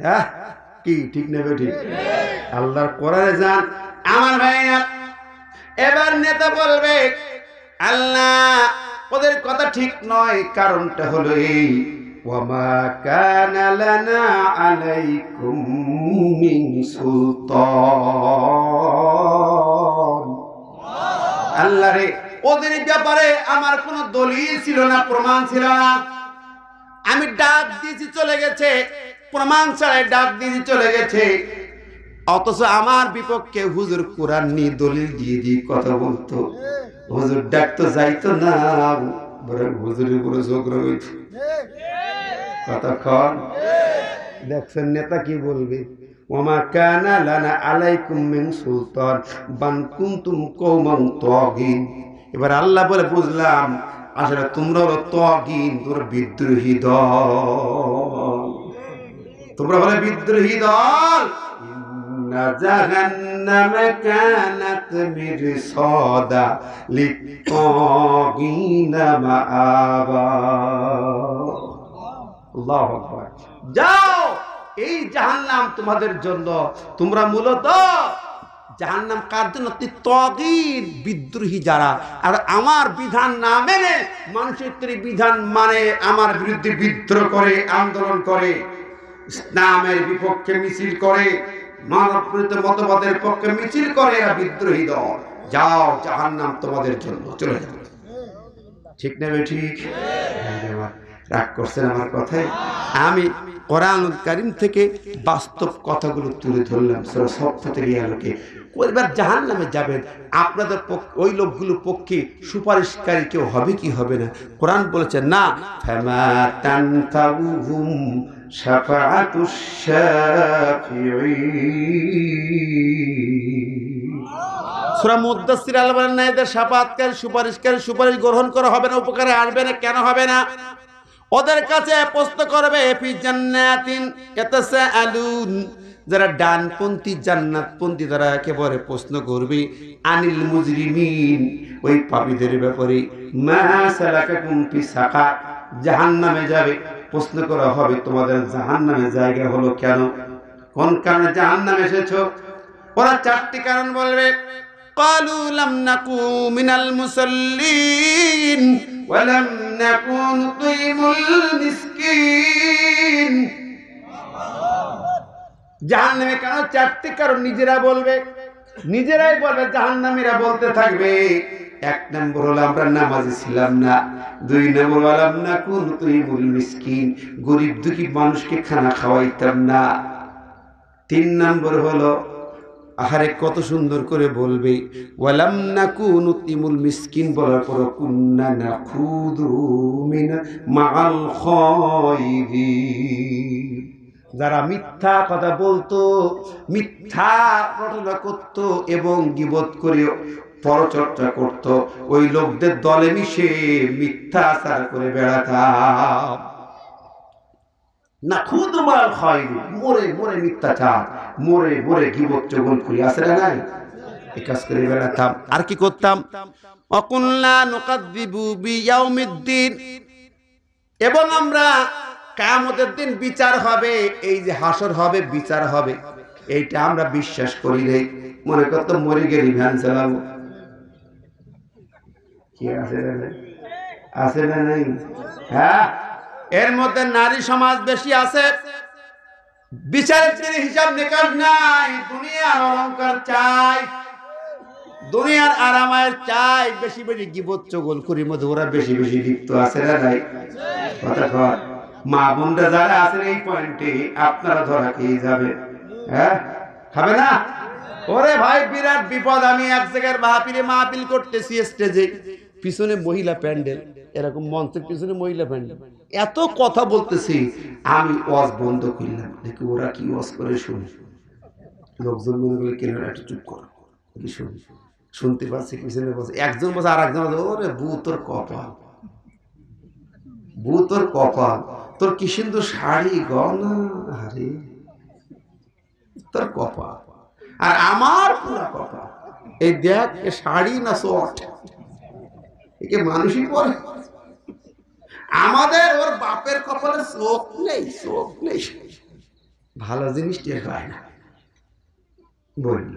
হ্যাঁ কি ঠিক না বেটি? আল্লাহর কোরআনে যান আমার ভাইয়া। এবার নেতা বলবে আল্লাহ ওদের কথা ঠিক নয়, কারণটা হলো এই, ওয়ামা কানা লানা আলাইকুম মিন সুলতান। আল্লাহ রে ওদের ব্যাপারে আমার কোনো দলিল ছিল না, প্রমাণ ছিল না। আমি ডাক দিয়েছি চলে গেছে, প্রমাণ ছাড়াই ডাক দিয়েছি চলে গেছে, অথচ আমার বিপক্ষে হুজুর কোরআন নিয়ে দলিল দিয়ে দিয়ে কথা বলতো। হুজুর ডাক তো যাইতো না, বরং হুজুরের উপরে ঝগড়া হইত। কতক্ষণ দেখছেন নেতা কি বলবে, ওমা কানা লানা আলাইকুম মিন সুলতান বান কুনতুম কওমান তাগিন। এবার আল্লাহ বলে বুঝলাম আসলে তোমরা হলো তাগিন, তোমরা বিদ্রোহী দল, তোমরা হলো বিদ্রোহী দল। ইন্না জাহান্নামা কানাত মিরসাদা লিত্তাগিনা মাআবা। আল্লাহু আকবার। যাও, এই জাহান্নাম তোমাদের জন্য। তোমরা মূলত জাহান্নাম কার জন্য? তাগীত, বিদ্রোহী যারা, আর আমার বিধান না মেনে মানুষের বিধান মানে আমার বিরুদ্ধে বিদ্রোহ করে, আন্দোলন করে, ইসলামের বিপক্ষে মিছিল করে, মানবপ্রীত মতবাদের পক্ষে মিছিল করে, এরা বিদ্রোহী দল। যাও, জাহান্নাম তোমাদের জন্য, চলে যাও। ঠিক না ঠিক? রাগ করছেন আমার কথায়? আমি কোরআনুল কারীম থেকে বাস্তব কথাগুলো তুলে ধরলাম। সূরা সফফাতের এই আলোকে এবার জাহান্নামে যাবেন, আপনাদের ওই লোকগুলোর পক্ষে সুপারিশকারী কেউ হবে কি হবে না? কোরআন বলেছে না, ফামা তানফাউহুম শাফাআতুশ শাফিঈন। সূরা মুদ্দাসসির আল্লাহ বলেন না, এদের শাফাআতকারী সুপারিশকারী সুপারিশ গ্রহণ করা হবে না, উপকারে আসবে না। কেন হবে না? ওদের কাছে প্রশ্ন করবে, ফি জান্নাতিন ইয়াতাসাআলুন, যারা ডানপন্থী জান্নাতপন্থী তারা একেবারে প্রশ্ন করবে, আনিল মুজরিমিন, ওই পাপীদের ব্যাপারে, মা সালাকাকুম ফি সাকার, জাহান্নামে যাবে, প্রশ্ন করা হবে তোমাদের জাহান্নামে জায়গা হলো কেন, কোন কারণে জাহান্নামে এসেছো? ওরা চারটি কারণ বলবে। ক্বালু লাম নাকু মিনাল মুসাল্লিন ওয়া লাম নাকু নুতিমুল মিসকিন। জাহান্নামে কেন? চারটি কারণ নিজেরা বলবে, নিজেরাই বলবে, জাহান্নামীরা বলতে থাকবে। এক নম্বর হলো আমরা নামাজি ছিলাম না, দুই নম্বর ওয়া লাম নাকু নুতিমুল মিসকিন, গরিব দুঃখী মানুষকে খানা খাওয়াইতাম না, তিন নম্বর হলো আহারে কত সুন্দর করে বলবে, ওয়ালাম নাকু নুতিমুল মিসকিন বলার পর কুন্না নাখুদু মাআল খায়রিন, যারা মিথ্যা কথা বলতো, মিথ্যা রটনা করত এবং গীবত করে পরচর্চা করত, ওই লোকদের দলে মিশে মিথ্যা আচার করে বেড়াতাম। না খুদ মাল খাই, মোরে মোরে মিথ্যাচার, মোরে মোরে গীবত চগলখুরি আছে না নাই, এই কাজ করে বেড়াতাম। আর কি করতাম? অকুল্লা নুকাযযিবু বিয়াউমিদ্দিন, এবং আমরা কিয়ামতের দিন বিচার হবে, এই যে হাসর হবে, বিচার হবে, এইটা আমরা বিশ্বাস করি রে। মনে করতো মরে গেলি ভ্যান চালাবো, কি আছে না নাই? আছে না নাই? হ্যাঁ, এর মধ্যে নারী সমাজ বেশি আছে, বিচারের দিনে হিসাব নিকাশ নাই, দুনিয়ার অলংকার চাই, দুনিয়ার আরামায়ের চাই, বেশি বেশি গীবত চগলখুরির মধ্যে ওরা বেশি বেশি লিপ্ত আছে না নাই? কথা কর, মা বোনরা যারা আছেন এই পয়েন্টে আপনারা ধরা খেয়ে যাবে। হ্যাঁ, খাবে না? ওরে ভাই বিরাট বিপদ। আমি এক জায়গায় মাহফিল করতেছি, স্টেজে পিছনে মহিলা প্যান্ডেল, এরকম মঞ্চের পিছনে মহিলা প্যান্ডেল, এত কথা বলতেছি, আমি ওয়াজ বন্ধ করলাম, দেখি ওরা কি ওয়াজ করে শুনি। লোকজন মনে করলে কেন একটু চুপ করো, কি শুনি, শুনতে পাচ্ছি পিছনে বলছে, একজন বলছে আর একজন বলছে, ওরে ভূতর কপাল, ভূতর কপাল, তোর কি সুন্দর শাড়ি গয়না, আরে তোর কপাল আর আমার পুরা কপাল। এই দেখ এ শাড়ি না শর্ট, একে মানুষই পরে। আমাদের ওর বাপের কপালে চোখ নেই, চোখ নেই, ভালো জিনিস টের পায় না। বলল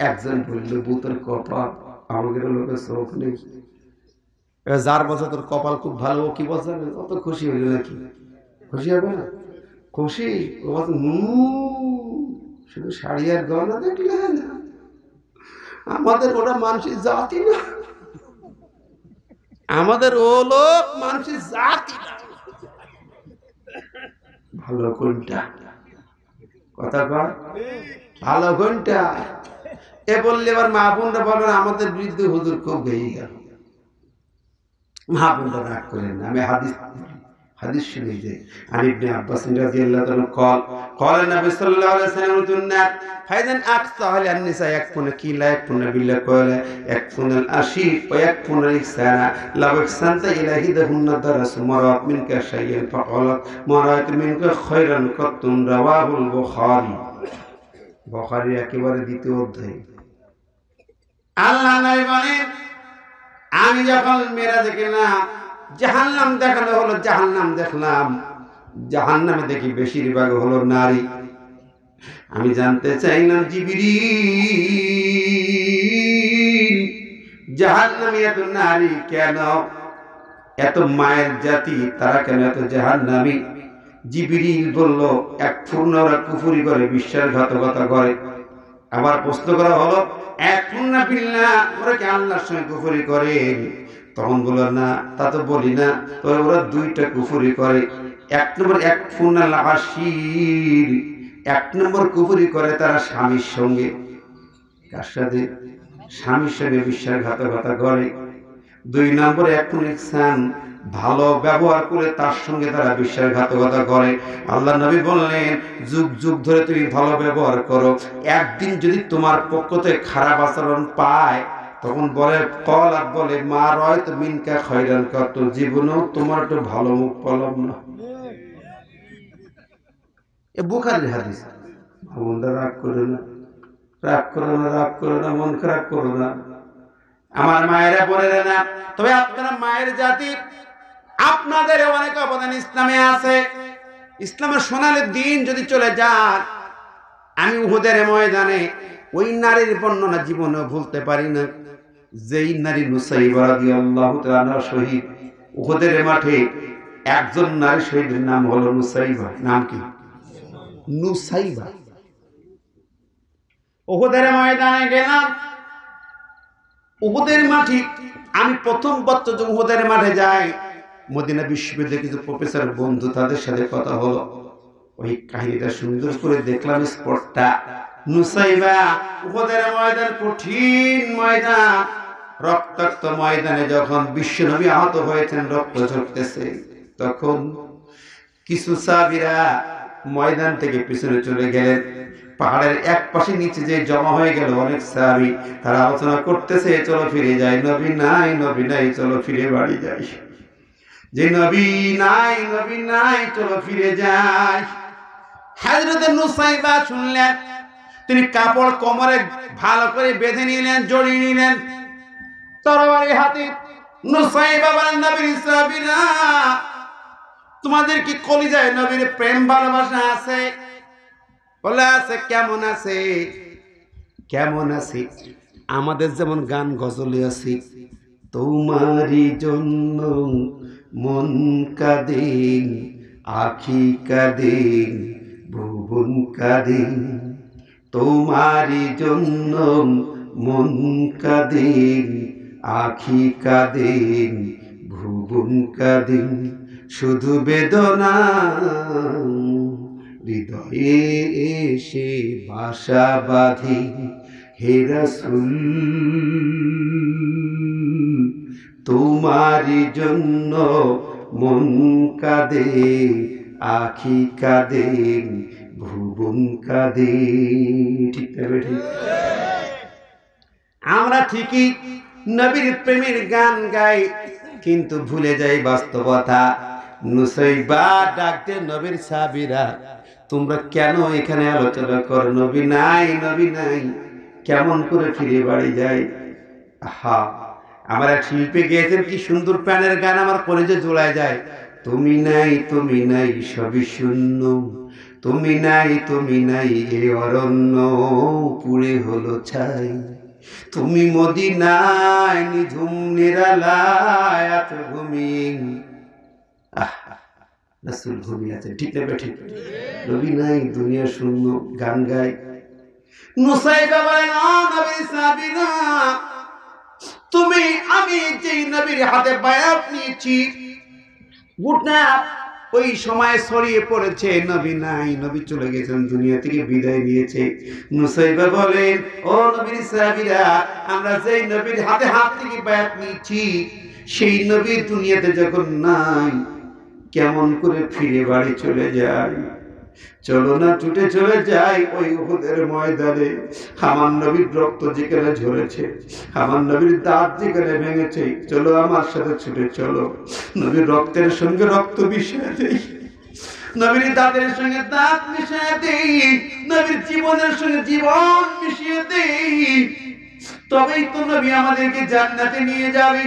একজন বলল বুতর কপাল, আমাদের লোকের চোখ নেই। যার বছর তোর কপাল খুব ভালো, ও কি বলছে অত খুশি হইল নাকি? খুশি হবে না? খুশি ও বলছে শুধু শাড়ি আর গয়না দেখলে না, আমাদের ওরা মানুষের জাতি না, আমাদের ও লোক মানুষের জাতি না। ভালো কোনটা? কথা কর, ভালো কোনটা? এ বললে এবার মা বোনরা বলেন আমাদের বিরুদ্ধে হুজুর খুব গেয়ে গেল। মা বোনরা রাগ করেন না, আমি হাদিস শুনি যে আন ইবনে আব্বাস রাদিয়াল্লাহু তাআলা قال النبي صلى الله عليه وسلم الناس فإذا أقصى أهل النساء يكفون كلا يكفون بالله قال يكفون الأشير ويكفون الإحسان لو أحسنت إلى إحداهن درس مرات منك شيئا فقالت ما رأيت منك خيرا قط رواه البخاري বুখারী একেবারে দ্বিতীয় অধ্যায়। আল্লাহ নবী বলেন আমি যখন মেরাজে গেলাম জাহান্নাম দেখানো হলো, জাহান্নাম দেখলাম, জাহান্নামে দেখি বেশিরভাগ হলো নারী। আমি জানতে চাইলাম জিবরিল জাহান্নামী এত নারী কেন, এত মায়ের জাতি তারা কেন এত জাহান্নামী? জিবরিল বলল এক পূর্ণ ওরা কুফরি করে, বিশ্বাসঘাতকতা করে। আবার প্রশ্ন করা হলো এক পূর্ণ বিল্লাহ ওরা কি আল্লাহর সঙ্গে কুফরি করে? তখন বলল না তা তো বলি না, তবে ওরা দুইটা কুফরি করে। এক নম্বর এক পূর্ণ আশির, এক নম্বর কুফরি করে তারা স্বামীর সঙ্গে। কার সাথে? স্বামীর সঙ্গে বিশ্বাসঘাতকতা করে। দুই নম্বরে এক পূর্ণ ইহসান, ভালো ব্যবহার করে তার সঙ্গে তারা বিশ্বাসঘাতকতা করে। আল্লাহ নবী বললেন যুগ যুগ ধরে তুমি ভালো ব্যবহার করো, একদিন যদি তোমার পক্ষ থেকে খারাপ আচরণ পায় তখন বলে কলাত বলে মা রয় তো মিনকা খয়রান কত, জীবনেও তোমার একটু ভালো মুখ পেলাম না। এ বুখারীর হাদিস। বন্ধুরা রাগ করো না, রাগ করো না, রাগ করো না, মন খারাপ করো না আমার মায়েরা বলে না। তবে আপনারা মায়ের জাতি, আপনাদের অনেক অবদান ইসলামে আছে। ইসলামের সোনালী দিন যদি চলে যান, আমি উহুদের ময়দানে ওই নারীর বর্ণনা জীবনে ভুলতে পারি না, যেই নারী নুসাইবা রাদিয়াল্লাহু তাআলা শহীদ। উহুদের মাঠে একজন নারী শহীদের নাম হলো নুসাইবা। নাম কি? নুসাইবা। উহুদের ময়দানে গেলাম, উহুদের মাঠে আমি প্রথম বছর যখন উহুদের মাঠে যাই, মদিনা বিশ্ববিদ্যালয়ের কিছু প্রফেসর বন্ধু, তাদের সাথে কথা হলো। ওই কাহিনীটা সুন্দর করে দেখলাম স্পটটা। নুসাইবা উহুদের ময়দান, কঠিন ময়দান, রক্তাক্ত ময়দানে যখন বিশ্বনবী আহত হয়েছেন, রক্ত ঝরতেছে, তখন কিছু সাহাবীরা ময়দান থেকে পিছনে চলে গেলেন। পাহাড়ের এক পাশে নিচে যে জমা হয়ে গেল অনেক সাহাবী, তারা আলোচনা করতেছে চলো ফিরে যাই, নবী নাই, নবী নাই, চলো ফিরে বাড়ি যাই। যে নবী নাই, নবী নাই, চলো ফিরে যাই। হযরত নুসাইবা শুনলেন, তিনি কাপড় কোমরে ভালো করে বেঁধে নিলেন, জড়িয়ে নিলেন, তরবারি হাতে। নুসাইবা বলেন নবীর সাহাবীরা, তোমাদের কি কলিজায় নবীর প্রেম ভালোবাসা আছে? বলে আছে। কেমন আছে? কেমন আছে? আমাদের যেমন গান গজলে আছে, তোমারই জন্য মন কাঁদে, আখি কাঁদে, ভুবন কাঁদে, তোমারই জন্য মন কাঁদে, আখি কাঁদে, ভুবন কাঁদে, শুধু বেদনা হৃদয়ে এসে বাসা বাঁধে, হে রাসূল তোমারই জন্য মন কাঁদে, আখি কাঁদে, ভুবন কাঁদে। ঠিক না বেঠিক? আমরা ঠিকই নবীর প্রেমের গান গাই, কিন্তু ভুলে যাই বাস্তবতা। নুসাইবা ডাকতে নবীর সাহাবীরা, তোমরা কেন এখানে আলোচনা করো? নবী নাই, নবী নাই, কেমন করে ফিরে বাড়ি যাই? আহা, আমার এক শিল্পী গেয়েছেন কি সুন্দর প্যানের গান, আমার কলেজে জোড়ায় যায়। তুমি নাই, তুমি নাই, সবই শূন্য, তুমি নাই, তুমি নাই, এ অরণ্য পুড়ে হলো ছাই। তুমি মদিনায় নিঝুম নিরালায় আছো ঘুমিয়ে। রাসূল ঘুমিয়ে আছে, ঠিক না ঠিক? নবী নাই, দুনিয়া শূন্য, গান গায়। নুসাইবা বলেন, ও নবীর সাহাবীরা, তুমি আমি যেই নবীর হাতে বায়াত নিয়েছি, গোটা ওই সময় ছড়িয়ে পড়েছে নবী নাই, নবী চলে গেছেন, দুনিয়া থেকে বিদায় নিয়েছে। নুসাইবা বলেন, ও নবীর সাহাবীরা, আমরা যেই নবীর হাতে হাত থেকে বায়াত নিয়েছি, সেই নবী দুনিয়াতে যখন নাই, কেমন করে ফিরে বাড়ি চলে যায়? চলো না ছুটে চলে যাই ওই উহুদের ময়দানে। আমার নবীর রক্ত যেখানে ঝরেছে, আমার নবীর দাঁত যেখানে ভেঙেছে, চলো আমার সাথে ছুটে চলো। নবীর রক্তের সঙ্গে রক্ত মিশিয়ে দেই, নবীর দাঁতের সঙ্গে দাঁত মিশিয়ে দেই, নবীর জীবনের সঙ্গে জীবন মিশিয়ে দেই, তবেই তো নবী আমাদেরকে জান্নাতে নিয়ে যাবে।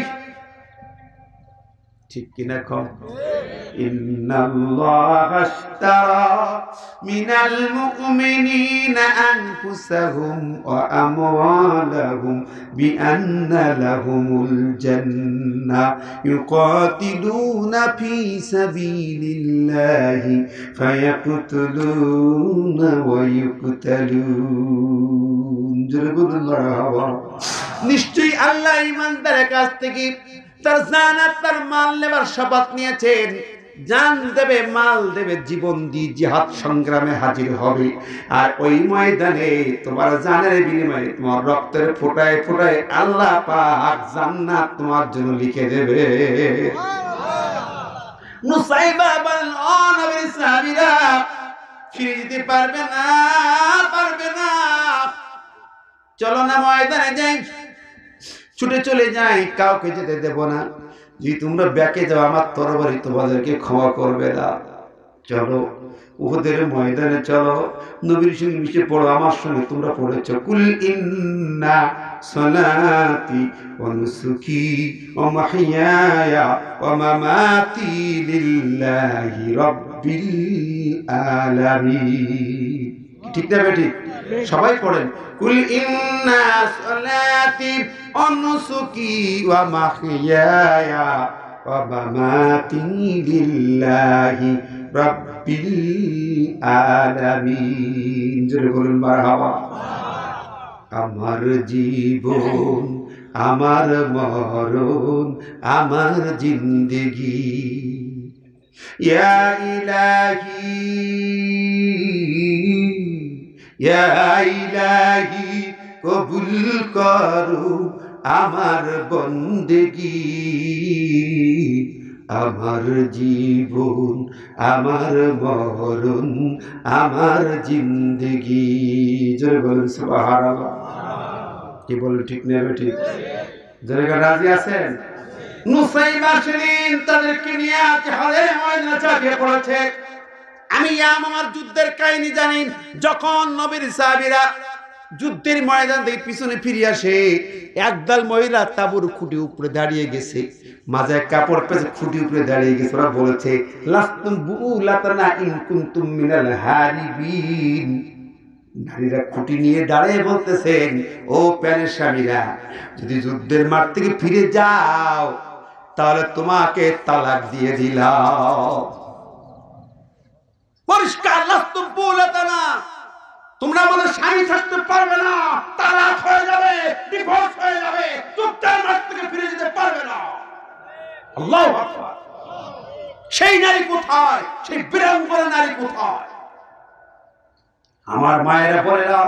ঠিক কিনা কম? ইন্নাল্লাহা আশতারা মিনাল মুমিনিনা আনফুসাহুম ওয়া আমওয়ালাহুম বিআন্না লাহুমুল জান্নাহ ইউকাতিলুনা ফি সাবিলিল্লাহি ফায়াকতুলুনা ওয়া ইউকতালুন। জোরে বলুন মারহাবা। নিশ্চয়ই আল্লাহ ঈমানদারের কাছ থেকে তার জান আর তার মাল নেবার শপথ নিয়েছেন। জান দেবে, মাল দেবে, জীবন দিয়ে জিহাদ সংগ্রামে হাজির হবে। আর ওই ময়দানে তোমার জানের বিনিময়ে, তোমার রক্তের ফোঁটায় ফোঁটায় আল্লাহ পাক জান্নাত তোমার জন্য লিখে দেবে। নুসাইবা বলেন, ও নবীর সাহাবীরা, ফিরে যেতে পারবে না, পারবে না, চলো না ময়দানে যাই, ছুটে চলে যাই, কাউকে যেতে দেব না। যদি তোমরা ব্যাকে যাও, আমার তরবারি তোমাদেরকে ক্ষমা করবে না। চলো উহুদের ময়দানে চলো, নবীর সঙ্গে মিশে পড়ো, আমার সঙ্গে তোমরা পড়েছ, কুল ইন্না সালাতি ওয়া নুসুকি ওয়া মাহইয়ায়া ওয়া মামাতি লিল্লাহি রাব্বিল আলামিন। ঠিক না বেঠিক? সবাই পড়েন, কুল ইন্না সালাতি ওয়া নুসুকি ওয়া মাহইয়ায়া ওয়া মামাতি লিল্লাহি রাব্বিল আলামিন। জোরে বলুন মারহাবা। আমার জীবন, আমার মরণ, আমার জিন্দেগি, ইয়া ইলাহি, ইয়া ইলাহি, কবুল করো আমার বন্দেগি। আমার জীবন, আমার মরণ, আমার জিন্দেগি। জোরে বলুন সুবহানাল্লাহ। কি বলেন, ঠিক নেবে ঠিক? জোরে রাজি আছেন? নুসাইবা সেদিন তাদেরকে নিয়ে জিহাদের ময়দানে ঝাঁপিয়ে পড়েছে। আমি আমার যুদ্ধের কাহিনী জানি। যখন নবীর সাহাবীরা যুদ্ধের ময়দান থেকে পিছনে ফিরে আসে, একদল মহিলা তাঁবুর খুঁটি উপরে দাঁড়িয়ে গেছে, মাঝে কাপড় পেঁচে খুঁটি উপরে দাঁড়িয়ে গেছে। ওরা বলেছে, লাস্তুম বুলাতানা ইন কুনতুম মিনাল হারিবিন। নারীরা খুঁটি নিয়ে দাঁড়িয়ে বলতেছেন, ও প্যানের স্বামীরা, যদি যুদ্ধের মাঠ থেকে ফিরে যাও তাহলে তোমাকে তালাক দিয়ে দিলাম। পরিষ্কার, লাস্তুম বুলাতানা, তোমরা আমাদের স্বামী থাকতে পারবে না, তালাক হয়ে যাবে, ডিভোর্স হয়ে যাবে, যুদ্ধের মাঠ থেকে ফিরে যেতে পারবে না। আল্লাহু আকবার। সেই নারী কোথায়? সেই বীরাঙ্গনা নারী কোথায়? আমার মায়েরা বলেরা,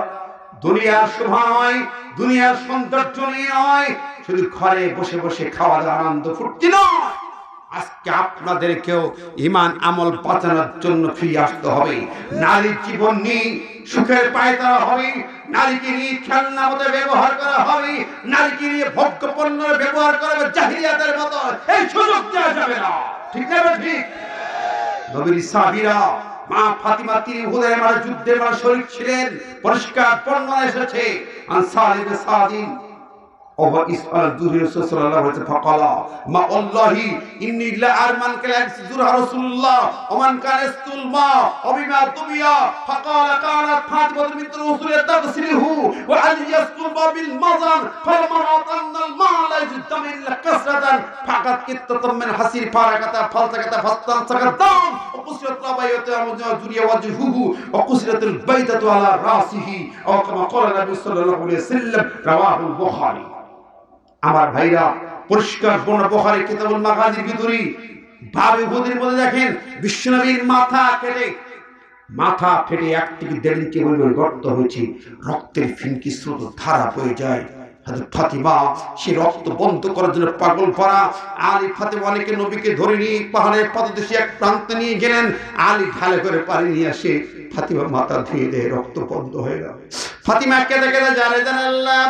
দুনিয়ার শোভা নয়, দুনিয়ার সৌন্দর্য নিয়ে নয়, শুধু ঘরে বসে বসে খাওয়ার আনন্দ ফুর্তি নয়। আজকে আপনাদেরকেও ঈমান আমল বাঁচানোর জন্য ফিরে আসতে হবে। নারীর জীবন নিয়ে সুখের পায়তারা হবে, নারীকে নিয়ে খেলনা মতো ব্যবহার করা হবে, নারীকে নিয়ে ভোগ্য পণ্য ব্যবহার করা হবে জাহিলিয়াতের মতো। এই সুযোগ দেওয়া যাবে না। ঠিক না ঠিক? নবীর সাহাবীরা মা ফাতিমা তিনি উহুদের মাঠে যুদ্ধের মাঠে শরীক ছিলেন। পরিষ্কার বর্ণনা এসেছে আনসার ইবনে সাদিন ওয়া ইসআল দুরি রাসূল সাল্লাল্লাহু আলাইহি ওয়াসাল্লাম ফাকালা মা আল্লাহি ইন্নী লা আরমান কালা সুরা রাসূলুল্লাহ ওমান কানা ইসতুল মা ওবিমা দুবিয়া ফাকালা কানাত ফাতিমা বিনত রাসূল তাগসিলহু ওয়া আলী ইসতুল মা বিল মাযান ফালামা রাতানাল মা লা ইজতামিল কাসরাতান ফাকাত কিত্তাতাম মিন হাসির ফারাকাতা ফালতাকাতা ফাস্তান সাকাতাম ওয়া কুসিরাত রাবায়াতু আমজা দুরিয়া ওয়াজহুহু ওয়া কুসিরাতুল বাইতাতু আলা রাসিহি ওয়া কামা ক্বালা নবী সাল্লাল্লাহু আলাইহি ওয়াসাল্লাম রাওয়াহুল বুখারী। আমার ভাইরা পরিষ্কার বর্ণনা বুখারী কিতাবুল মাগাজির ভিতরে বাবে উহুদের মধ্যে দেখেন বিশ্বনবীর মাথা ফেটে 1 থেকে 1.5 ইঞ্চি পরিমাণ গর্ত হয়েছে, রক্তের ফিনকি স্রোত ধারা বয়ে যায়। হযরত ফাতিমা সেই রক্ত বন্ধ করার জন্য পাগল পারা আলী ফাতিমা আলীকে নবীকে ধরে নিয়ে পাহাড়ের পাদদেশে এক প্রান্তে নিয়ে গেলেন। আলী ঢালে করে পানি নিয়ে আসে ফাতিমার মাথা ধুয়ে দেয়, রক্ত বন্ধ হয়ে গেল। ফাতিমা কেঁদে কেঁদে জানেন আল্লাহ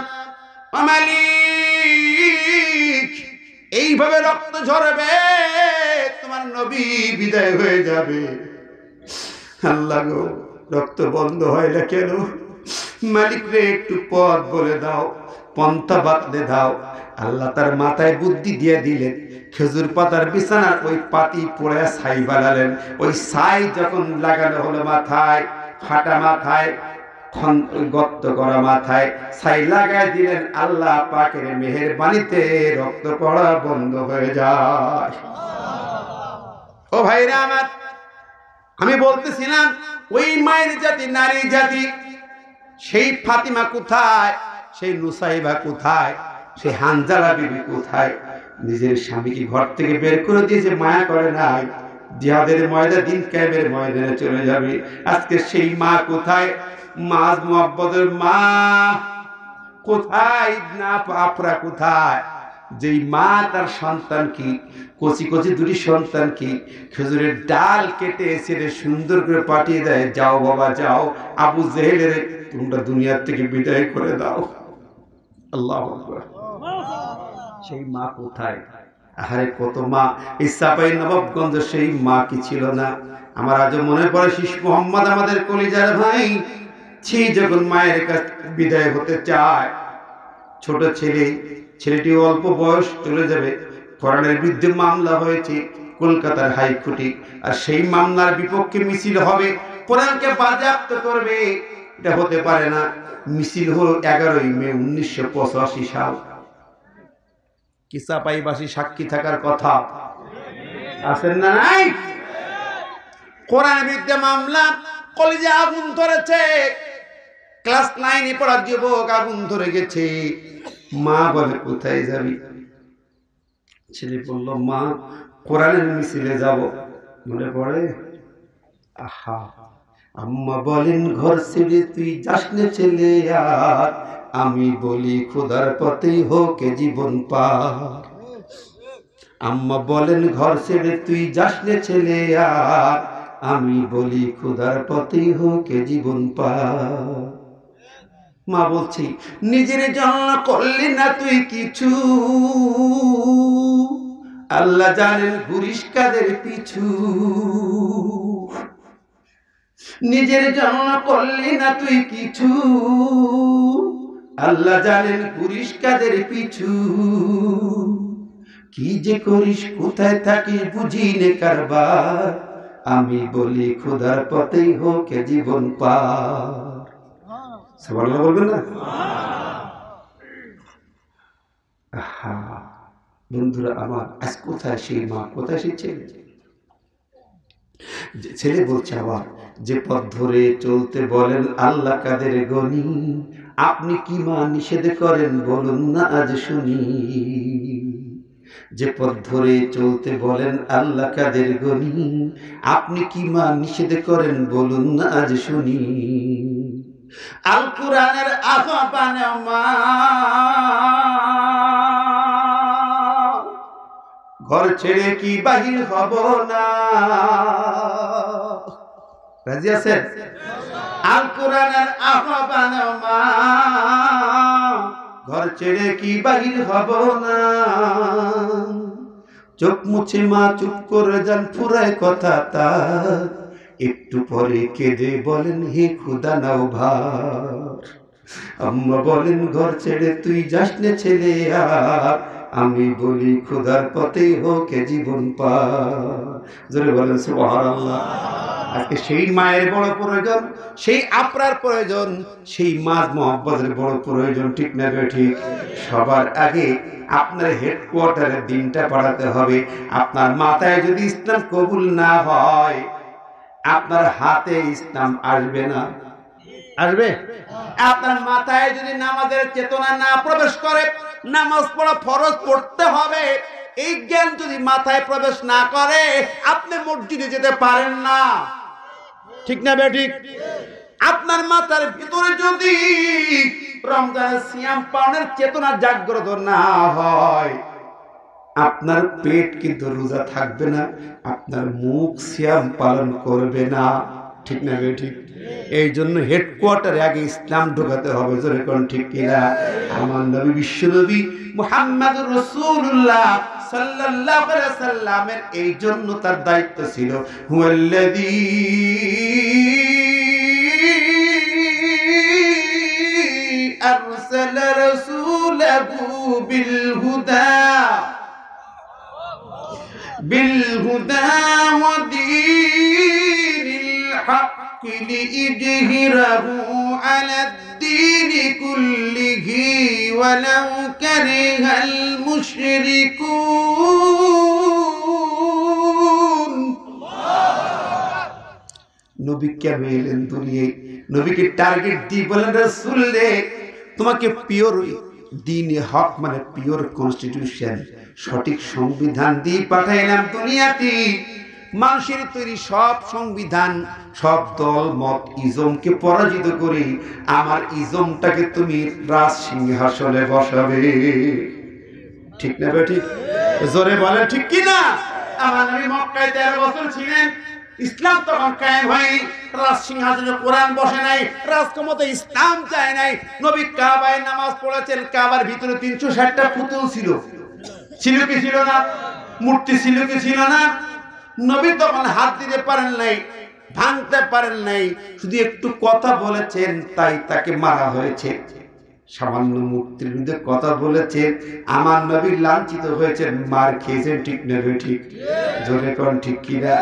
মালিক এইভাবে রক্ত ঝরবে তোমার নবী বিদায় হয়ে যাবে। আল্লাহ গো রক্ত বন্ধ হয় না কেন? মালিক রে একটু পথ বলে দাও, পন্থা বাতলে দাও। আল্লাহ তার মাথায় বুদ্ধি দিয়ে দিলেন। খেজুর পাতার বিছানার ওই পাতি পোড়া ছাই বানালেন। ওই ছাই যখন লাগানো হলো মাথায়, ফাটা মাথায়, গর্ত করা মাথায় ছাই লাগাই দিলেন। আল্লাহ পাকের মেহেরবানিতে রক্ত পড়া বন্ধ হয়ে যায়। ও ভাইরা আমার, আমি বলতেছিলাম ওই মায়ের জাতি, নারী জাতি, সেই ফাতিমা কোথায়, সেই নুসাইবা কোথায়, সেই হানজালা বিবি কোথায়? নিজের স্বামীকে ঘর থেকে বের করে দিয়েছে, মায়া করে নাই। জিহাদের ময়দানে, দিন কায়েমের ময়দানে চলে যাবে। আজকে সেই মা কোথায়? মাজ মুহাব্বতের মা কোথায়? না আপরা কোথায়? যেই মা তার সন্তান কি কচি কচি দুটি সন্তান কি খেজুরের ডাল কেটে ছেড়ে সুন্দর করে পাঠিয়ে দেয়, যাও বাবা যাও, আবু জেহেলের তোমরা দুনিয়ার থেকে বিদায় করে দাও। আল্লাহু আকবার। সেই মা কোথায়? আরে কত মা! এই চাঁপাই নবাবগঞ্জ সেই মা কি ছিল না? আমার আজও মনে পড়ে শিশু মোহাম্মদ, আমাদের কলিজার ভাই, সেই যখন মায়ের কাছ বিদায় হতে চায়, ছোট ছেলেটি অল্প বয়স, চলে যাবে। কোরআনের বিরুদ্ধে মামলা হয়েছে কলকাতার হাইকোর্টে, আর সেই মামলার বিপক্ষে মিছিল হবে, কোরআনকে বাজেয়াপ্ত করবে। এটা হতে পারে না। মিছিল হলো 11ই মে 1985 সাল। কিসাপাইবাসী সাক্ষী থাকার কথা আছেন না? নাই? কোরআনের বিরুদ্ধে মামলা, কলেজে আগুন ধরেছে, ক্লাস 9-এ পড়া যুবক আগুন ধরে গেছে। মা বলে কোথায় যাবি? ছেলে বলল মা কোরআনের মিছিলে যাব। মনে পড়ে? আহা, আম্মা বলেন ঘর ছেড়ে তুই যাস না ছেলে আর, আমি বলি খোদার পথে হোক জীবন পার। আম্মা বলেন ঘর ছেড়ে তুই যাস না ছেলে আর, আমি বলি খোদার পথে হোক জীবন পার। মা বলছি নিজের জন্য করলি না তুই কিছু, আল্লাহ জানেন ঘুরিস কাদের পিছু। নিজের জন্য করলি না তুই কিছু, আল্লাহ জানেন ঘুরিস কাদের পিছু। কি যে করিস, কোথায় থাকিস, বুঝি নে কারবার, আমি বলি খোদার পথেই হোক জীবন পার। সুবহানাল্লাহ বলবেন না? আহা বন্ধুরা আমার, আজ কোথায় সেই মা, কোথায় সেই ছেলে? ছেলে বলছে আবার, যে পথ ধরে চলতে বলেন আল্লাহ কাদের গনি, আপনি কি মা নিষেধ করেন বলুন না আজ শুনি। যে পথ ধরে চলতে বলেন আল্লাহ কাদের গনি, আপনি কি মা নিষেধ করেন বলুন না আজ শুনি। আল কুরআনের আহ্বান মা, ঘর ছেড়ে কি বাহির হব না। রাজি আছেন? আল কুরআনের আহ্বান মা, ঘর ছেড়ে কি বাহির হব না। চোখ মুছে মা চুপ করে যান, ফুরায় কথা তার। একটু পরে কেঁদে বলেন হে খুদা নাও ভার। আম্মা বলেন ঘর ছেড়ে তুই যাস নে ছেলে আর, আমি বলি খুদার পথে হোক জীবন পার। জোরে বলেন সুবহানাল্লাহ। আজকে সেই মায়ের বড় প্রয়োজন, সেই আপনার প্রয়োজন, সেই মাঝ মোহাব্বতের বড় প্রয়োজন, ঠিক না ঠিক? সবার আগে আপনার হেডকোয়ার্টারের দিনটা পাঠাতে হবে। আপনার মাথায় যদি ইসলাম কবুল না হয়, আপনার হাতে ইসলাম আসবে না। আসবে? আপনার মাথায় যদি নামাজের চেতনা না প্রবেশ করে, নামাজ পড়া ফরজ পড়তে হবে, এই জ্ঞান যদি মাথায় প্রবেশ না করে, আপনি মসজিদে যেতে পারেন না, ঠিক না ঠিক? আপনার মাথার ভিতরে যদি রমজানের সিয়াম পালনের চেতনা জাগ্রত না হয়, আপনার পেট কিন্তু রোজা থাকবে না, আপনার মুখ সিয়াম পালন করবে না, ঠিক না ঠিক? এই জন্য হেডকোয়ার্টারে আগে ইসলাম ঢোকাতে হবে, জোরে কোন ঠিক কিনা? আমার নবী বিশ্ব নবী মুহাম্মদুর রাসূলুল্লাহ সাল্লাল্লাহু আলাইহি সাল্লামের এই জন্য তার দায়িত্ব ছিল, হুয়াল্লাযী আরসালা রাসূলাহু بالهدى ودين الحق ليظهره على الدين كله ولو كره المشركون। নবী কেন এলেন দুনিয়ায়? নবীকে টার্গেট দিয়ে বলেন, রাসূল রে, তোমাকে পিওর দিনে হক মানে পিওর কনস্টিটিউশন, সঠিক সংবিধান দিয়ে পাঠাইলাম দুনিয়াতে। মানুষের তৈরি সব সংবিধান, সব দল মত ইজমকে পরাজিত করে আমার ইজমটাকে তুমি রাজ সিংহাসনে বসাবে, ঠিক না ঠিক? জোরে বলেন ঠিক কি না? আমার নবী মক্কায় 13 বছর ছিলেন, ইসলাম তখন কায়েম হয়নি, রাজ সিংহাসনে কোরআন বসে নাই, রাজক্ষমতা ইসলাম চায় নাই। নবী কাবায় নামাজ পড়েছেন, কাবার ভিতরে 360টা পুতুল ছিল, ছিল কি ছিল না? মূর্তি ছিল কি ছিল না? নবী তখন হাত দিতে পারেন নাই, ভাঙতে পারেন নাই, শুধু একটু কথা বলেছেন, তাই তাকে মারা হয়েছে। সামান্য মূর্তির বিরুদ্ধে কথা বলেছে, আমার নবী লাঞ্ছিত হয়েছেন, মার খেয়েছেন, ঠিক না ঠিক? জোরে কোন ঠিক কিনা?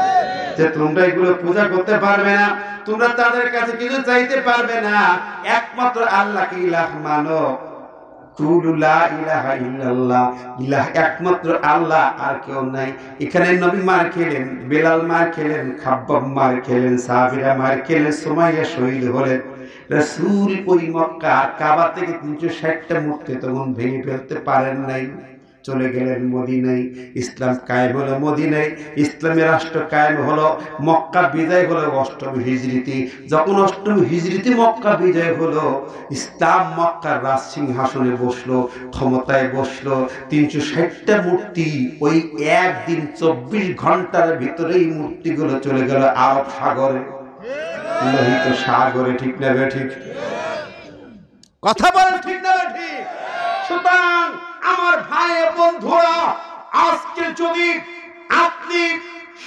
যে তোমরা এগুলো পূজা করতে পারবে না, তোমরা তাদের কাছে কিছু চাইতে পারবে না, একমাত্র আল্লাহকে ইলাহ মানো। কুলু লা ইলাহা ইল্লাল্লাহ, ইলাহ একমাত্র আল্লাহ, আর কেউ নাই। এখানে নবী মার খেলেন, বেলাল মার খেলেন, খাব্বাব মার খেলেন, সাহাবীরা মার খেলেন, সুমাইয়া শহীদ হলেন। রাসূল ওই মক্কা কাবা থেকে 360টা মূর্তি তখন ভেঙে ফেলতে পারেন নাই, চলে গেলেন মদিনায়। ইসলাম কায়েম হলো মদিনায়, ইসলামের রাষ্ট্র কায়েম হলো। মক্কা বিজয় হলো 8ম হিজরিতে। যখন 8ম হিজরিতে মক্কা বিজয় হলো, ইসলাম মক্কার রাজ সিংহাসনে বসলো, ক্ষমতায় বসলো। 360টা মূর্তি ওই একদিন 24 ঘন্টার ভিতরেই মূর্তিগুলো চলে গেল আরব সাগরে, লোহিত সাগরে, ঠিক না ঠিক? কথা বলেন ঠিক না ঠিক? সুতরাং আমার ভাই বন্ধুরা, আজকে যদি আপনি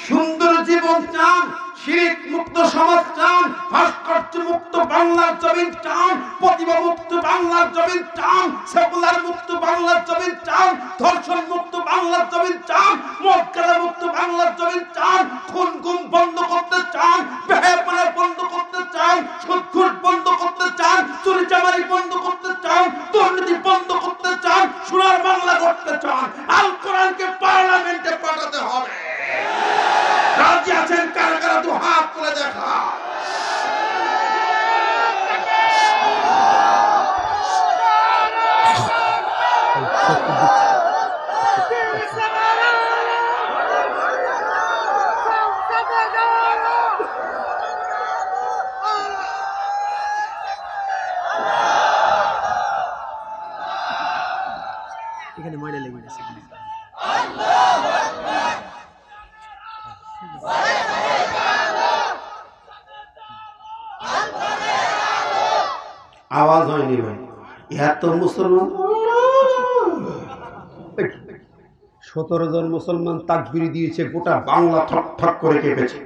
সুন্দর জীবন চান, শিরক মুক্ত সমাজ চান, ভাস্কর্য মুক্ত বাংলার জমিন চান, প্রতিভা মুক্ত বাংলার জমিন চান, সেকুলার মুক্ত বাংলার জমিন চান, ধর্ষণ মুক্ত বাংলার জমিন চান, মক্কেলা মুক্ত বাংলার জমিন চান, খুন গুম বন্ধ করতে চান, বেহায়াপনা বন্ধ করতে চান, সুদঘুষ বন্ধ করতে চান, চুরি চামারি বন্ধ করতে চান, দুর্নীতি বন্ধ করতে চান, সোনার বাংলা করতে চান, আল কোরআনকে পার্লামেন্টে পাঠাতে হবে। রাজি আছেন? কারা কারা দু হাত তুলে দেখা। এখানে ময়লা লেগে গেছে। আওয়াজ হয়নি ভাই, এত মুসলমান 17 জন মুসলমান তাকবীর দিয়েছে, গোটা বাংলা ঠক ঠক করে কেঁপেছে।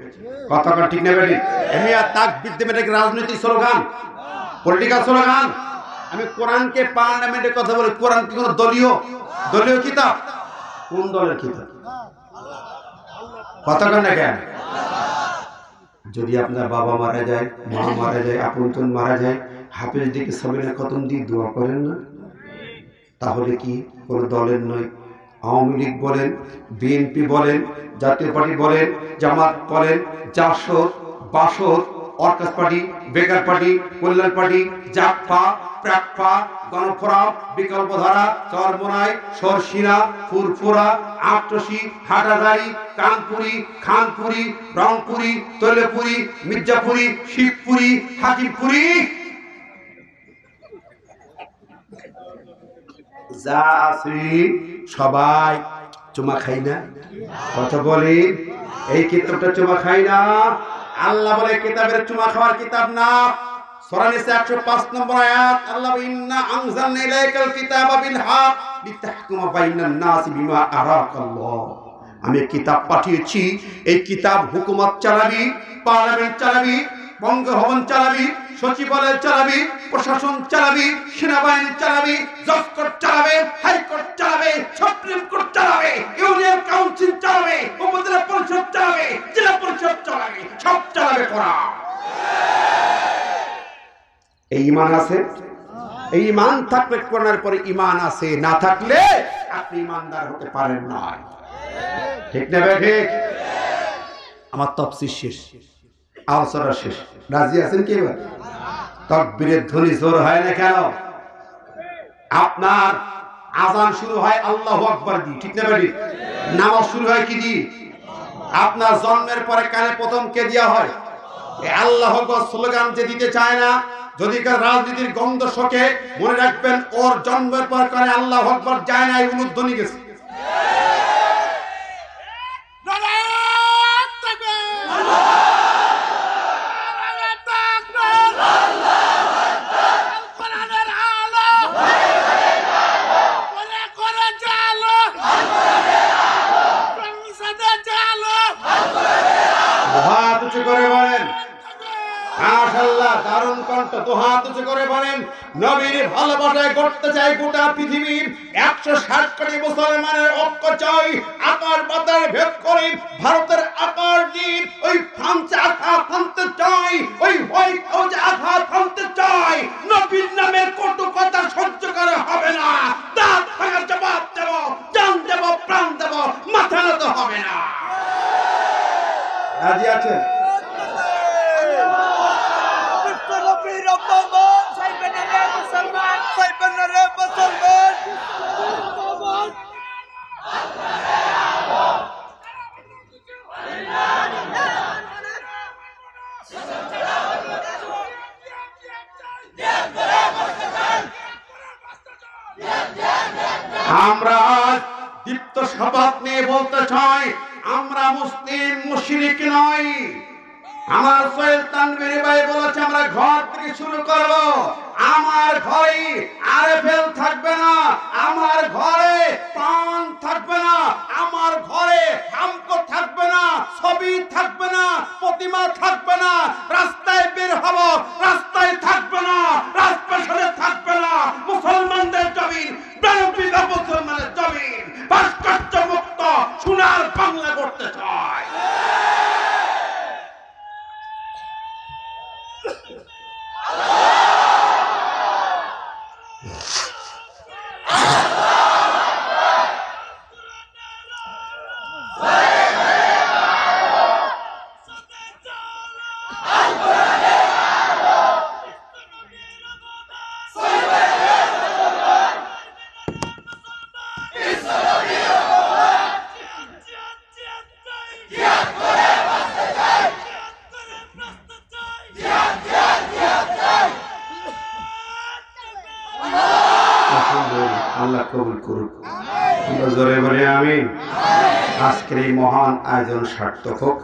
কথাটা ঠিক না বেটি? এমনি আর তাকবীর দেবে নাকি রাজনৈতিক স্লোগান, পলিটিক্যাল স্লোগান? আমি কোরআনকে পার্লামেন্টে কথা বলি, কোরআন কি কোনো দলীয় কিতাব? কোন দলের কিতাব? কথা কেন না কেন? যদি আপনার বাবা মারা যায়, মা মারা যায়, আপনজন মারা যায়, হাফেজ দিকে সাবিনা খতম দিয়ে দোয়া করেন না? তাহলে কি কোন দলের নয়? আওয়ামী লীগ বলেন, বিএনপি বলেন, জাতীয় পার্টি বলেন, জামাত বলেন, জাসদ, বাসদ, অর্কাস পার্টি, বেকার পার্টি, কল্যাণ পার্টি, জাকপা, প্রাকপা, গণফোরাম, বিকল্পধারা, চরমোনাই, সরসিনা, ফুরফুরা, আটরশি, হাটাজারি, কানপুরি, খানপুরি, রংপুরি, তৈলপুরি, মির্জাপুরি, শিবপুরি, হাকিমপুরি, যা আছে সবাই চুমা খাই না? কথা বলি, এই কিতাবটা চুমা খাই না? আল্লাহ বলে কিতাবের চুমা খাওয়ার কিতাব না। সূরা নিসা 105 নম্বর আয়াত, আল্লাহ ইন্না আনজালনা ইলাইকাল কিতাবা বিল হক লিতাহকুমা বাইনান নাসি বিমা আরাকাল্লাহ। আমি কিতাব পাঠিয়েছি, এই কিতাব হুকুমত চালাবি, পার্লামেন্ট চালাবি, বঙ্গভবন চালাবি, সচিবালয় চালাবি, প্রশাসন চালাবি, সেনাবাহিনী চালাবি, জজ কোর্ট চালাবে, হাইকোর্ট চালাবে, সুপ্রিম কোর্ট চালাবে, ইউনিয়ন কাউন্সিল চালাবে, উপজেলা পরিষদ চালাবে, জেলা পরিষদ চালাবে, সব চালাবে কোরআন। এই ঈমান আছে? এই ঈমান থাকলে কোরআনের পরে ঈমান আছে, না থাকলে আপনি ঈমানদার হতে পারেন না। ঠিক না ভাই? ঠিক। আমার তাফসীর শেষ, আলোচনা শেষ। রাজি আছেন কি? এবার তাকবীরের ধ্বনি জোর হয় না কেন? আপনার আযান শুরু হয় আল্লাহু আকবার দিয়ে, ঠিক না ভাই? নামাজ শুরু হয় কি দিয়ে? আপনার জন্মের পরে কানে প্রথম কে দেওয়া হয়? এই আল্লাহু আকবার স্লোগান যে দিতে চায় না, যদি কার রাজনীতির গন্ধ শোকে, মনে রাখবেন ওর জন্মের পর কানে আল্লাহু আকবার যায় না, এই উলুধ্বনি গেছে। হাত উঁচু করে বলেন মাশাআল্লাহ, দারুণ কণ্ঠ। তো হাত উঁচু করে বলেন, নবীর ভালোবাসায় করতে চাই গোটা পৃথিবীর 160 কোটি মুসলমানের ঐক্য চাই। আকার বাতার ভেদ করে ভারতের আকার দ্বীপ ওই ফ্রান্সে আঘাত হানতে চাই, ওই হোয়াইট হাউসে আঘাত হানতে চাই। নবীর নামে কটু কথা সহ্য করা হবে না। দাঁত ভাঙার জবাব দেব, জান দেব, প্রাণ দেব, মাথা নত হবে না। রাজি আছেন? আমরা দীপ্ত শপথ নিয়ে বলতে চাই, আমরা মুসলিম মুশরিক নই। আমার সোহেল তানভীর ভাই বলেছে আমরা ঘর থেকে শুরু করব। আমার ঘরে আরএফএল থাকবে না, আমার ঘরে পান থাকবে না, আমার ঘরে হামকো থাকবে না, ছবি থাকবে না, প্রতিমা থাকবে না। রাস্তায় বের হব, রাস্তায় থাকবে না, রাজপ্রাসাদে থাকবে না। মুসলমানদের জমিন, প্রাণপ্রিয় মুসলমানের জমিন, ভাস্কর্য মুক্ত সোনার বাংলা করতে চায়। আল্লাহ কবুল করুক। আমরা জোরে বলি আমিন। আজকের এই মহান আয়োজন সার্থক হোক।